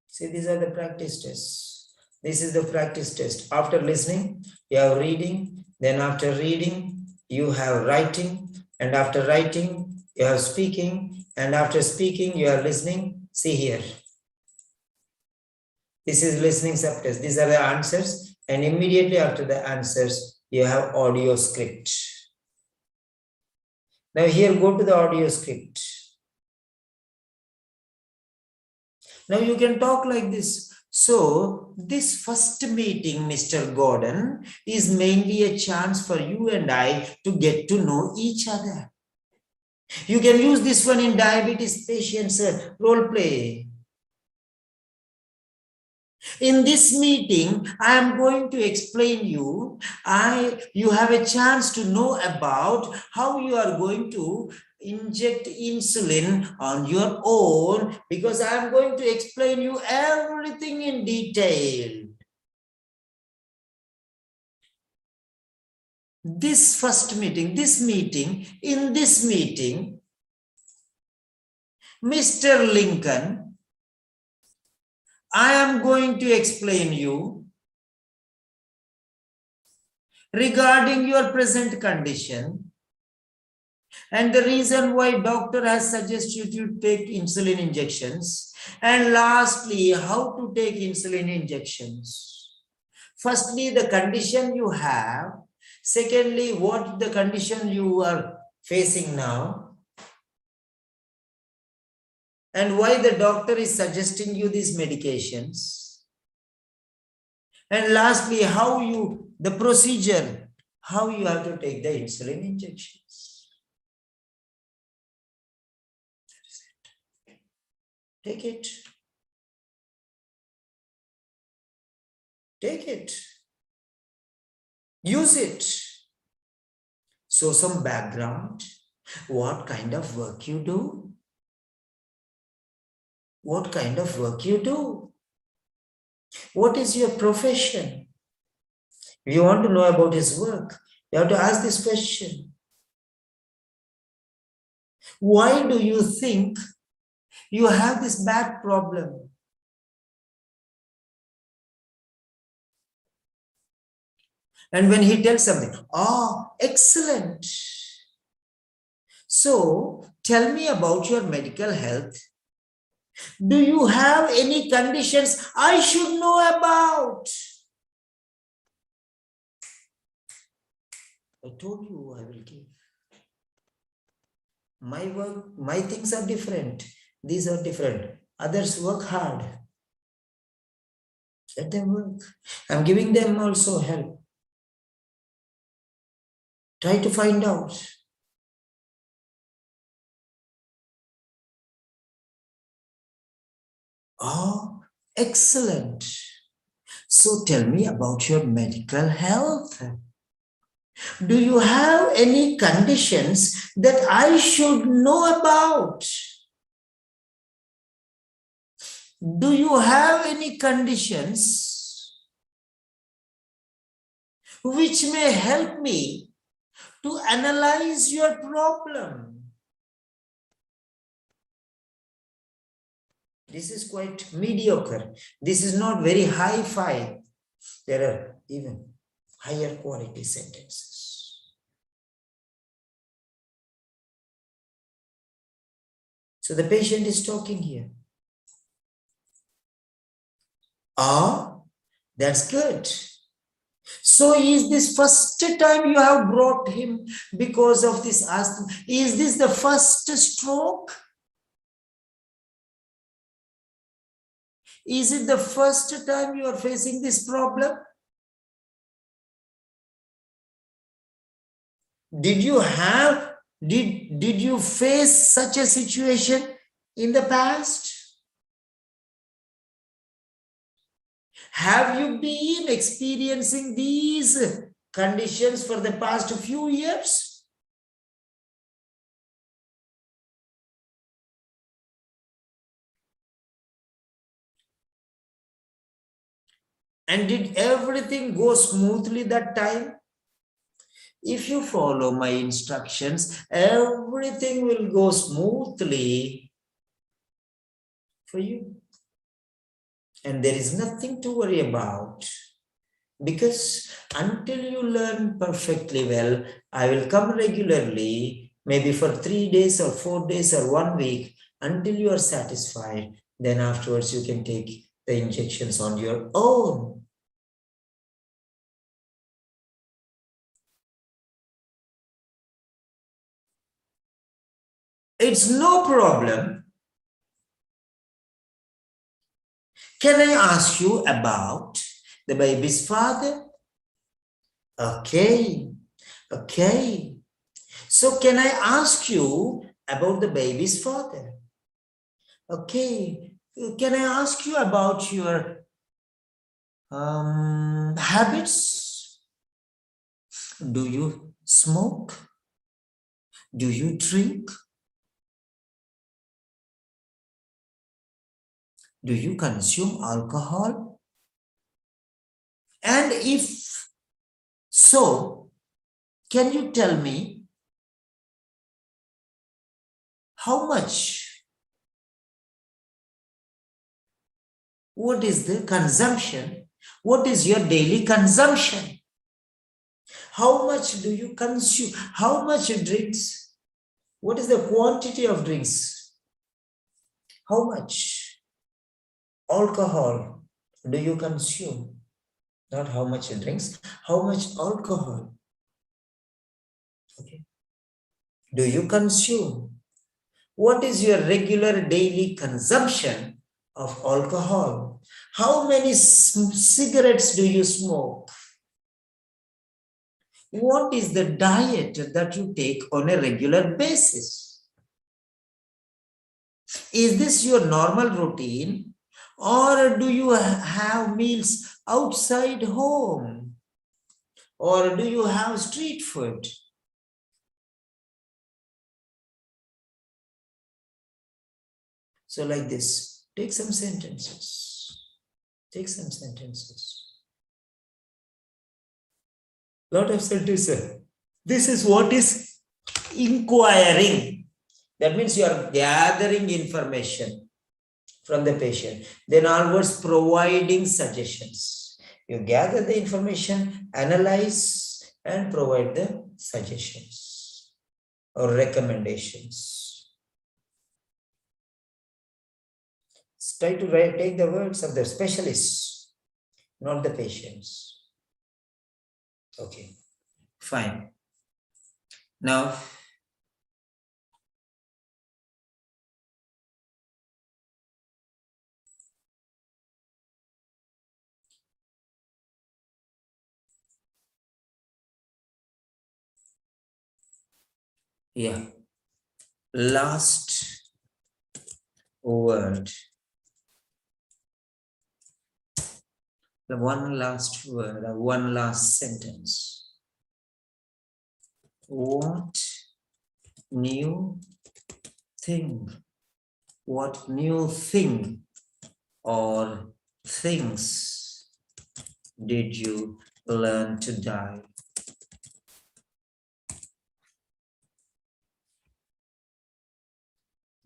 Speaker 1: See, these are the practice tests. This is the practice test. After listening, you have reading. Then after reading, you have writing. And after writing, you have speaking. And after speaking, you are listening. See here. This is listening subtest. These are the answers. And immediately after the answers, you have audio script. Now here, go to the audio script. Now you can talk like this. So this first meeting, Mr. Gordon, is mainly a chance for you and I to get to know each other. You can use this one in diabetes patients role play. In this meeting, I am going to explain you. You have a chance to know about how you are going to inject insulin on your own, because I am going to explain you everything in detail. This first meeting, in this meeting, Mr. Lincoln, I am going to explain you regarding your present condition and the reason why doctor has suggested you to take insulin injections, and lastly, how to take insulin injections. Firstly, the condition you have. Secondly, what the condition you are facing now, and why the doctor is suggesting you these medications. And lastly, the procedure, how you have to take the insulin injections. That is it. Take it. Take it. Use it. So some background, what kind of work you do. What kind of work you do? What is your profession? If you want to know about his work, you have to ask this question. Why do you think you have this bad problem? And when he tells something, excellent. So tell me about your medical health. Do you have any conditions I should know about? I told you I will give. My work, my things are different. These are different. Others work hard. Let them work. I'm giving them also help. Try to find out. Oh, excellent. So tell me about your medical health. Do you have any conditions that I should know about? Do you have any conditions which may help me to analyze your problem? This is quite mediocre. This is not very high-fi. There are even higher quality sentences. So the patient is talking here. Ah, that's good. So is this first time you have brought him because of this asthma? Is this the first stroke? Is it the first time you are facing this problem? Did you face such a situation in the past? Have you been experiencing these conditions for the past few years? And did everything go smoothly that time? If you follow my instructions, everything will go smoothly for you. And there is nothing to worry about. Because until you learn perfectly well, I will come regularly, maybe for 3 days or 4 days or 1 week, until you are satisfied. Then afterwards you can take the injections on your own. It's no problem. Can I ask you about the baby's father? Okay. So can I ask you about the baby's father? Okay. Can I ask you about your habits? Do you smoke? Do you drink? Do you consume alcohol? And if so, can you tell me how much? What is the consumption? What is your daily consumption? How much do you consume? How much drinks? What is the quantity of drinks? How much alcohol do you consume? Not how much drinks, how much alcohol? Okay. Do you consume? What is your regular daily consumption of alcohol? How many cigarettes do you smoke? What is the diet that you take on a regular basis? Is this your normal routine, or do you have meals outside home, or do you have street food? So like this, take some sentences. Take some sentences. Lot of sentences. This is what is inquiring. That means you are gathering information from the patient. Then onwards providing suggestions. You gather the information, analyze, and provide the suggestions or recommendations. Try to take the words of the specialists, not the patients. Okay, fine. Now, yeah, last word. The one last word, one last sentence. What new thing? What new thing or things did you learn today?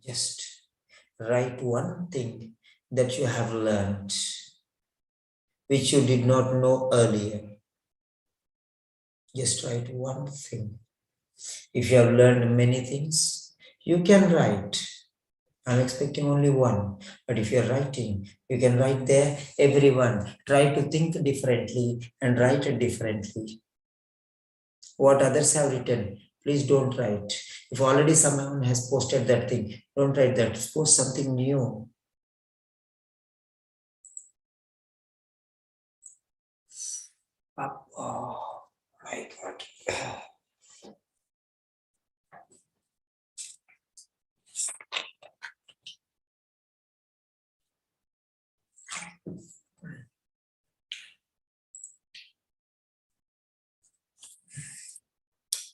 Speaker 1: Just write one thing that you have learned, which you did not know earlier. Just write one thing. If you have learned many things, you can write. I'm expecting only one, but if you're writing, you can write there everyone. Try to think differently and write it differently. What others have written, please don't write. If already someone has posted that thing, don't write that. Post something new. Oh my God.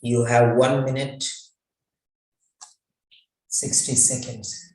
Speaker 1: You have 1 minute, 60 seconds.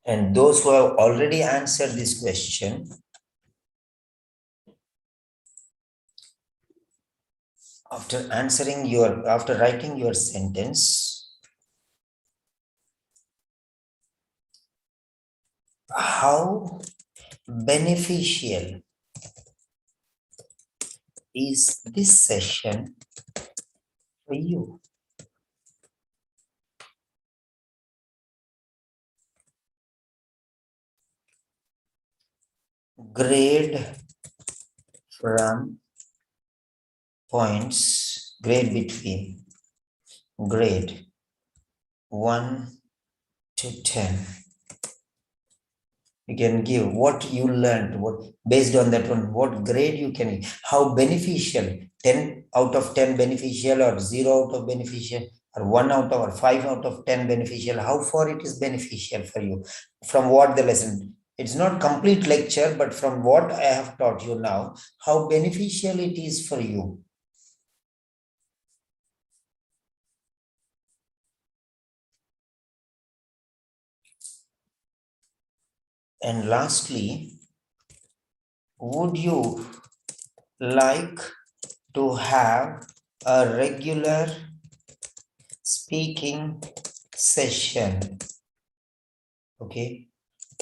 Speaker 1: And those who have already answered this question, after writing your sentence, how beneficial is this session for you? Grade from points, grade between grade 1 to 10. You can give what you learned, what based on that one, what grade you can, how beneficial, 10 out of 10 beneficial, or 0 out of beneficial, or 1 out of, or 5 out of 10 beneficial, how far it is beneficial for you, from what the lesson. It's not complete lecture, but from what I have taught you now, how beneficial it is for you. And lastly, would you like to have a regular speaking session, okay,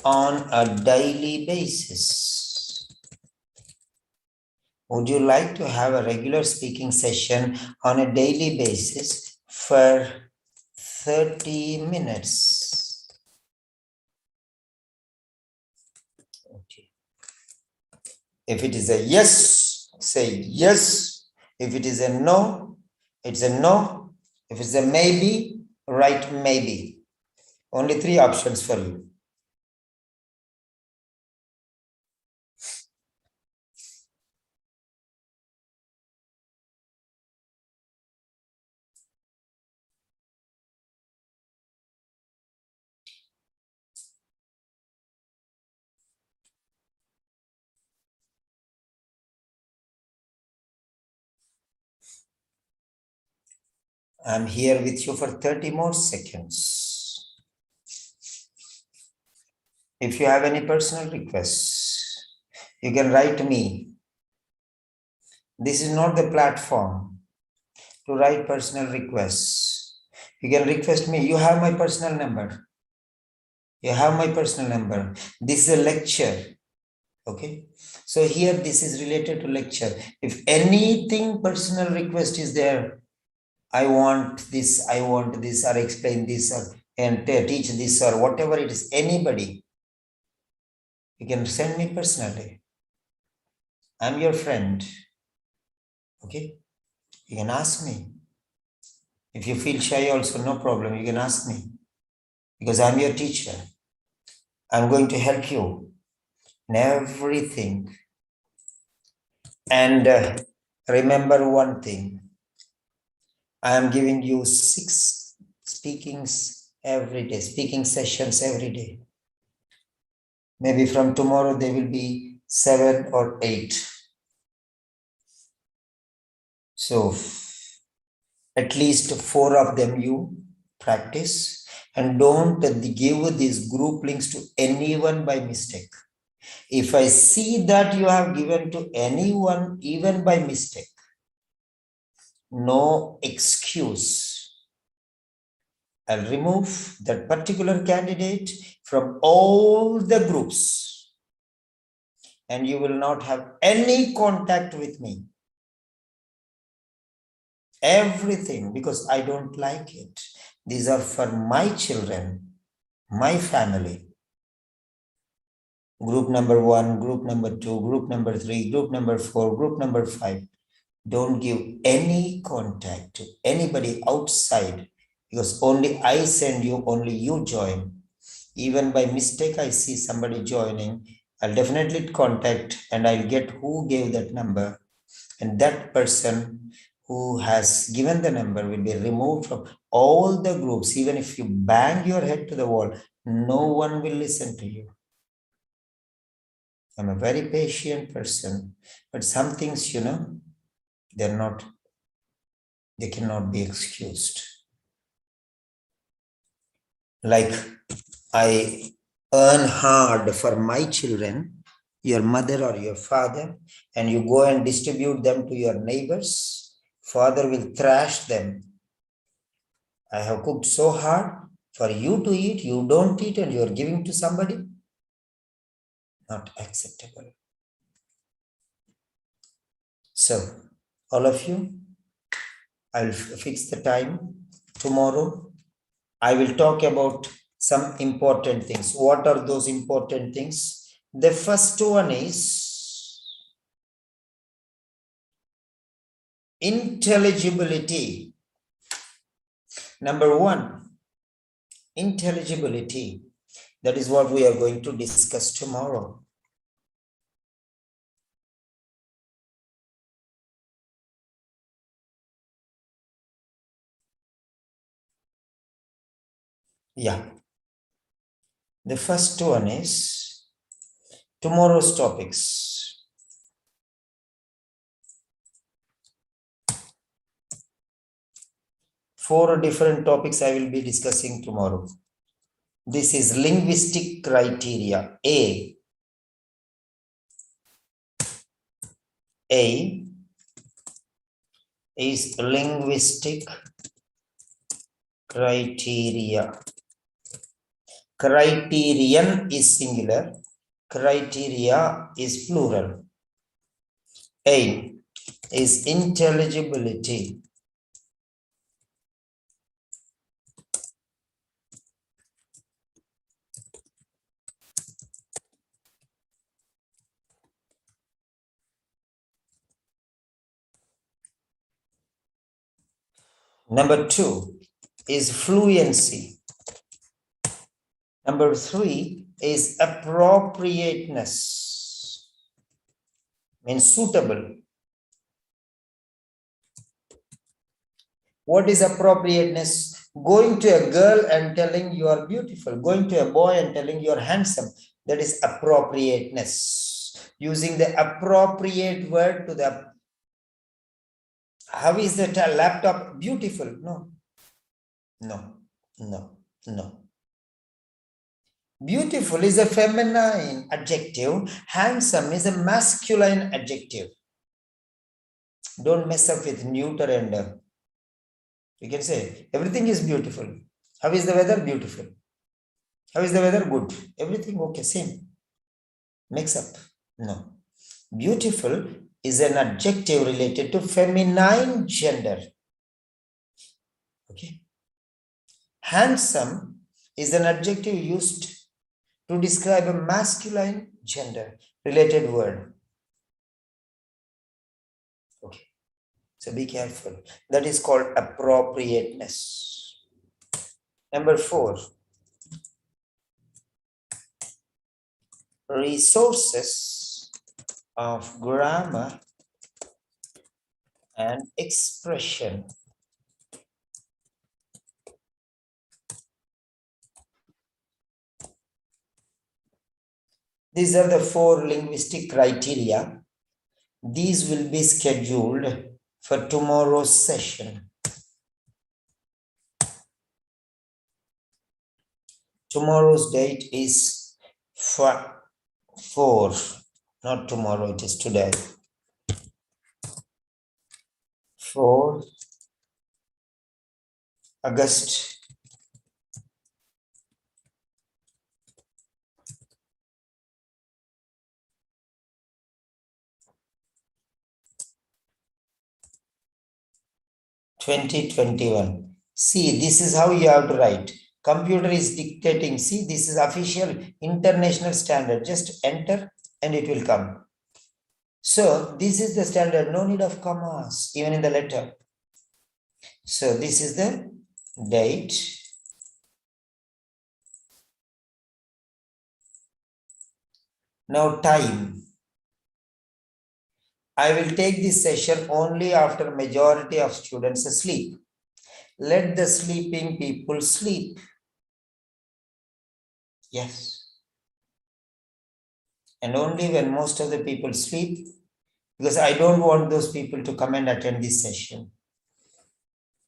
Speaker 1: on a daily basis? Would you like to have a regular speaking session on a daily basis for 30 minutes? Okay. If it is a yes, say yes. If it is a no, It's a no. If it's a maybe, write maybe. Only 3 options for you. I'm here with you for 30 more seconds. If you have any personal requests, you can write me. This is not the platform to write personal requests. You can request me. You have my personal number. You have my personal number. This is a lecture. Okay. So here this is related to lecture. If anything personal request is there, I want this, or explain this, or and teach this, or whatever it is, anybody, you can send me personally. I'm your friend. Okay. You can ask me. If you feel shy also, no problem. You can ask me because I'm your teacher. I'm going to help you in everything. And remember one thing. I am giving you 6 speakings every day, speaking sessions every day. Maybe from tomorrow there will be 7 or 8. So at least 4 of them you practice, and don't give these group links to anyone by mistake. If I see that you have given to anyone even by mistake, no excuse. I'll remove that particular candidate from all the groups, and you will not have any contact with me. Everything, because I don't like it. These are for my children, my family. Group number 1, group number 2, group number 3, group number 4, group number 5. Don't give any contact to anybody outside, because only I send you, only you join. Even by mistake, I see somebody joining, I'll definitely contact and I'll get who gave that number. And that person who has given the number will be removed from all the groups. Even if you bang your head to the wall, no one will listen to you. I'm a very patient person, but some things, they cannot be excused. Like I earn hard for my children, your mother or your father, and you go and distribute them to your neighbors, father will thrash them. I have cooked so hard for you to eat, you don't eat, and you're giving to somebody. Not acceptable. So, all of you, I'll fix the time tomorrow. I will talk about some important things. What are those important things? The first one is intelligibility. Number 1, intelligibility. That is what we are going to discuss tomorrow. Yeah. The first one is tomorrow's topics. 4 different topics I will be discussing tomorrow. This is linguistic criteria. A is linguistic criteria. Criterion is singular. Criteria is plural. A is intelligibility. Number 2 is fluency. Number 3 is appropriateness, means suitable. What is appropriateness? Going to a girl and telling you are beautiful, going to a boy and telling you are handsome, that is appropriateness. Using the appropriate word to the, how is that a laptop beautiful? No. Beautiful is a feminine adjective. Handsome is a masculine adjective. Don't mess up with neuter and you can say everything is beautiful. How is the weather? Beautiful. How is the weather? Good. Everything okay, same. Mix up. No. Beautiful is an adjective related to feminine gender. Okay. Handsome is an adjective used to describe a masculine gender related word. Okay. So be careful. That is called appropriateness. Number 4. Resources of grammar and expression. These are the 4 linguistic criteria. These will be scheduled for tomorrow's session. Tomorrow's date is 4, not tomorrow, it is today. 4 August 2021. See, this is how you have to write. Computer is dictating. See, this is official international standard. Just enter and it will come. So this is the standard. No need of commas, even in the letter. So this is the date. Now time. I will take this session only after majority of students sleep. Let the sleeping people sleep. Yes. And only when most of the people sleep, because I don't want those people to come and attend this session.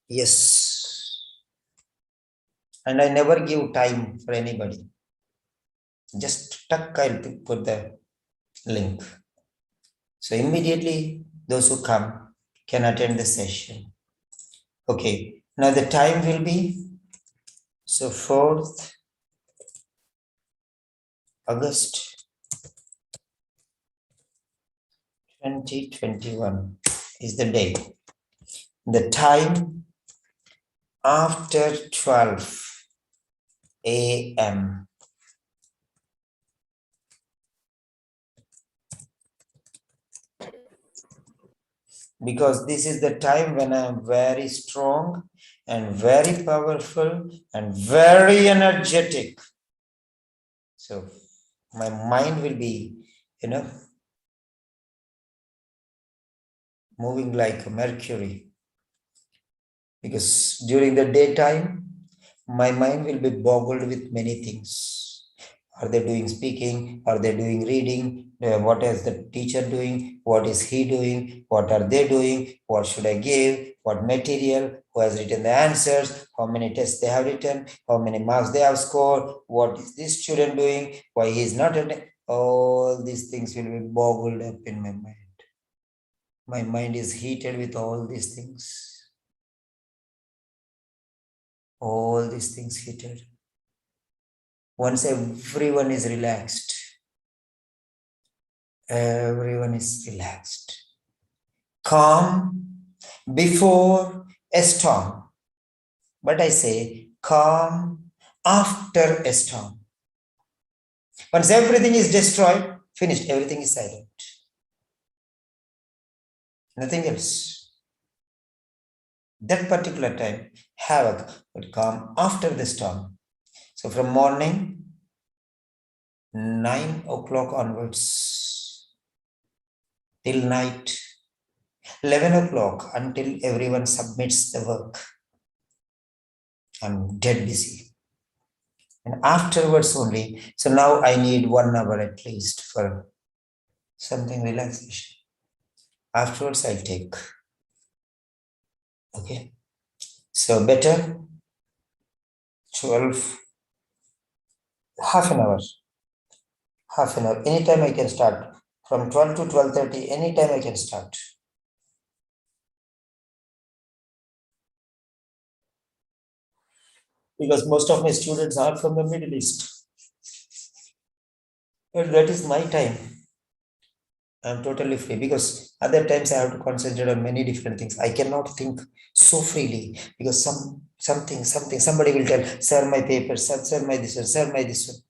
Speaker 1: Yes. And I never give time for anybody. Just tuck, I'll put the link. So immediately those who come can attend the session. Okay, now the time will be, so 4th August 2021 is the day. The time after 12 a.m. Because this is the time when I am very strong and very powerful and very energetic. So my mind will be, moving like Mercury. Because during the daytime, my mind will be boggled with many things. Are they doing speaking? Are they doing reading? What is the teacher doing? What is he doing? What are they doing? What should I give? What material? Who has written the answers? How many tests they have written? How many marks they have scored? What is this student doing? Why he is not attending? All these things will be boggled up in my mind. My mind is heated with all these things. All these things heated. Once everyone is relaxed, calm before a storm. But I say calm after a storm. Once everything is destroyed, finished, everything is silent. Nothing else. That particular time, havoc would come after the storm. So from morning 9 o'clock onwards till night 11 o'clock until everyone submits the work. I'm dead busy. And afterwards only, so now I need 1 hour at least for something relaxation. Afterwards I'll take. Okay. So better 12, half an hour. Half an hour. Anytime I can start. From 12 to 12:30, anytime I can start. Because most of my students are from the Middle East. And that is my time. I'm totally free because other times I have to concentrate on many different things. I cannot think so freely because somebody will tell, sir, my paper, sir, my this one, sir, my this one.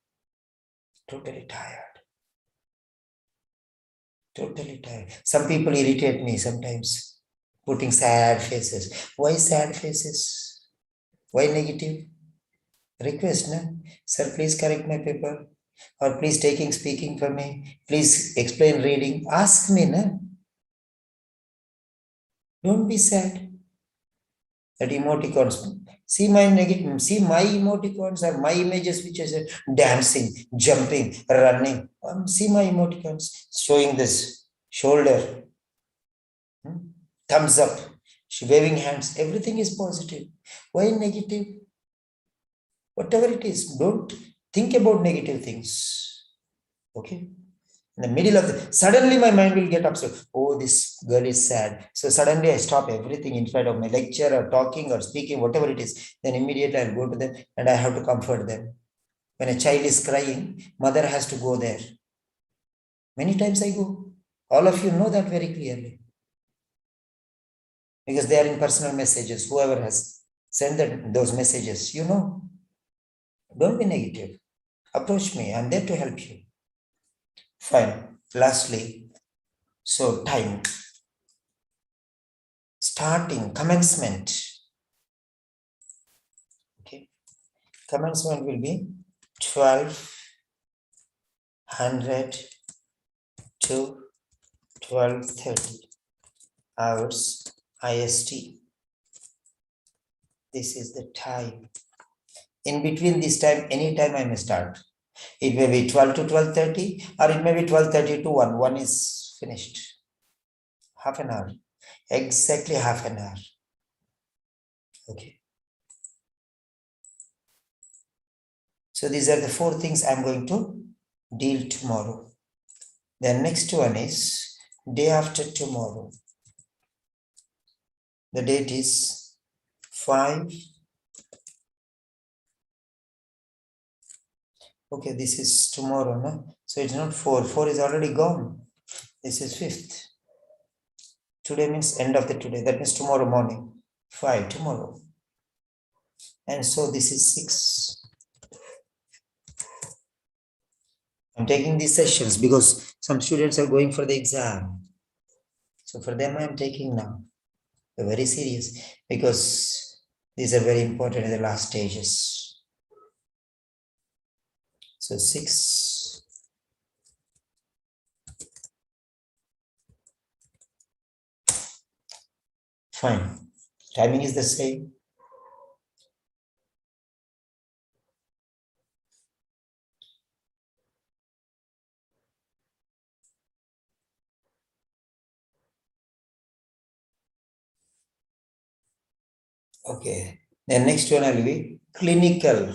Speaker 1: Totally tired. Totally tired. Some people irritate me sometimes, putting sad faces. Why sad faces? Why negative? Request, no? Sir, please correct my paper. Or please taking speaking for me. Please explain reading. Ask me, no? Don't be sad. That emoticons. See my negative, see my emoticons or my images which is dancing, jumping, running. See my emoticons showing this shoulder, thumbs up, waving hands. Everything is positive. Why negative? Whatever it is, don't think about negative things. Okay. In the middle of the, suddenly my mind will get upset. Oh, this girl is sad. So suddenly I stop everything in spite of my lecture or talking or speaking, whatever it is. Then immediately I'll go to them and I have to comfort them. When a child is crying, mother has to go there. Many times I go. All of you know that very clearly. Because they are in personal messages. Whoever has sent those messages, you know. Don't be negative. Approach me. I'm there to help you. Fine. Lastly, so time. Starting, commencement. Okay. Commencement will be 1200 to 12:30 hours IST. This is the time. In between this time, anytime I may start. It may be 12 to 12:30 or it may be 12:30 to 1. 1 is finished. Half an hour. Exactly half an hour. Okay. So these are the 4 things I'm going to deal tomorrow. The next one is day after tomorrow. The date is 5. Okay, this is tomorrow, no? So it's not 4. 4 is already gone. This is 5th. Today means end of the today. That means tomorrow morning. 5 tomorrow. And so this is 6. I'm taking these sessions because some students are going for the exam. So for them, I'm taking now. They're very serious because these are very important in the last stages. So 6. Fine. Timing is the same. Okay. The next one will be clinical.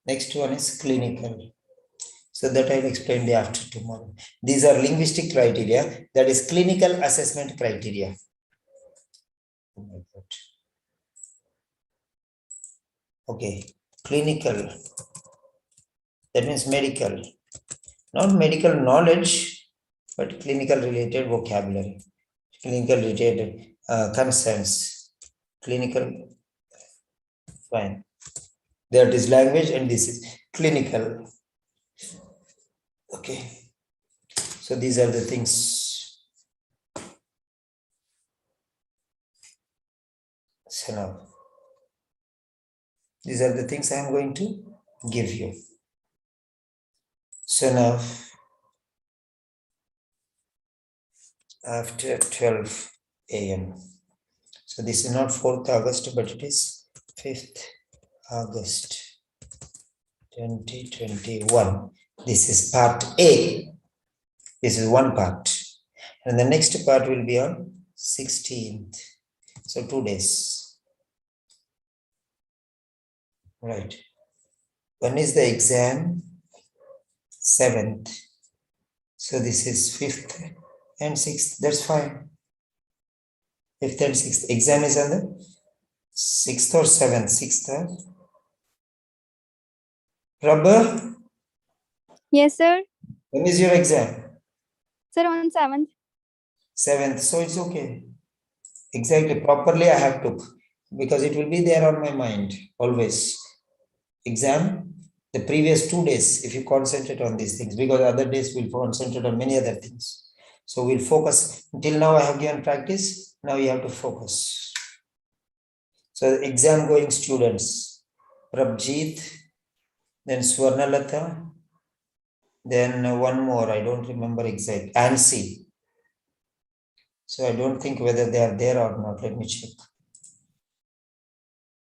Speaker 1: Next one is clinical. So that I'll explain day after tomorrow. These are linguistic criteria. That is clinical assessment criteria. Oh my God. Okay. Clinical. That means medical. Not medical knowledge, but clinical related vocabulary. Clinical related concerns. Clinical. Fine. That is language and this is clinical. Okay. So these are the things. So now, these are the things I am going to give you. So now, after 12 a.m. So this is not 4th August, but it is 5th August 2021. This is part A. This is one part. And the next part will be on 16th. So 2 days. Right. When is the exam? 7th. So this is 5th and 6th. That's fine. 5th and 6th. Exam is on the 6th or 7th? 6th. Prabha,
Speaker 4: Yes, sir.
Speaker 1: when is your exam?
Speaker 4: Sir, on 7th.
Speaker 1: 7th. So it's okay. Exactly. Properly I have took because it will be there on my mind always. Exam, the previous 2 days, if you concentrate on these things, because other days we'll concentrate on many other things. So we'll focus. Until now I have given practice. Now you have to focus. So exam going students, Prabjeet, then Swarnalata, then one more, I don't remember exact, Ansi. So I don't think whether they are there or not. Let me check.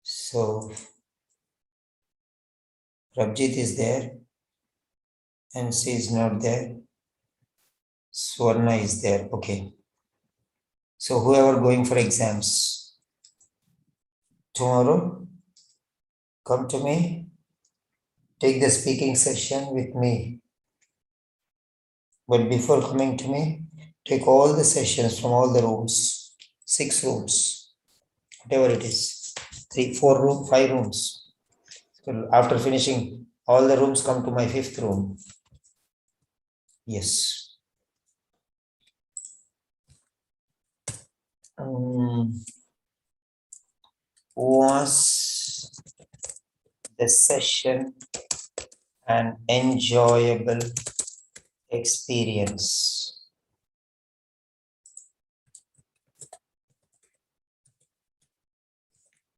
Speaker 1: So Prabjeet is there, Ansi is not there, Swarna is there. Okay. So whoever going for exams tomorrow, come to me, take the speaking session with me. But before coming to me, take all the sessions from all the rooms, 6 rooms, whatever it is, 3, 4 room, 5 rooms. So after finishing all the rooms, come to my 5th room. Yes. Was the session an enjoyable experience?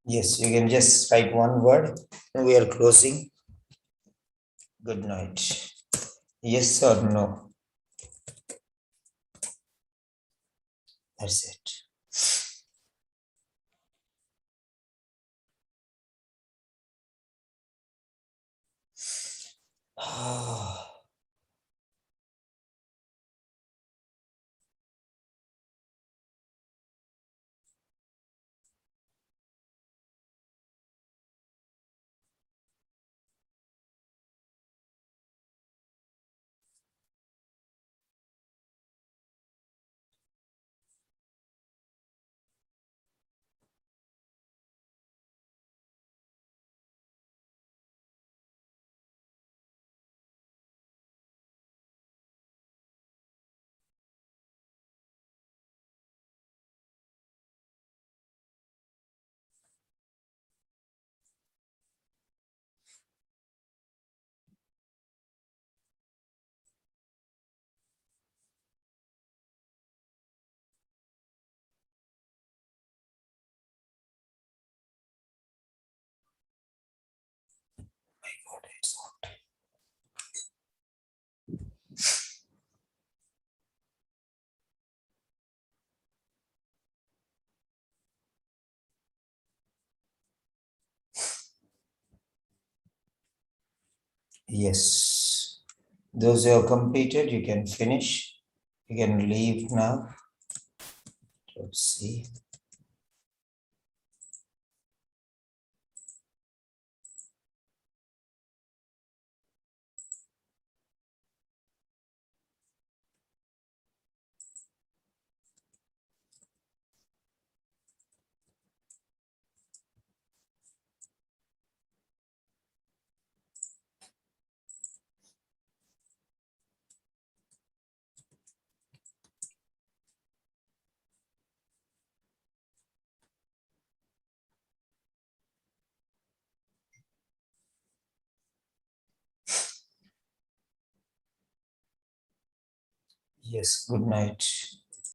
Speaker 1: Yes, you can just write one word. We are closing. Good night. Yes or no? That's it. Yes. Those who have completed, you can finish. You can leave now. Let's see. Yes, good night.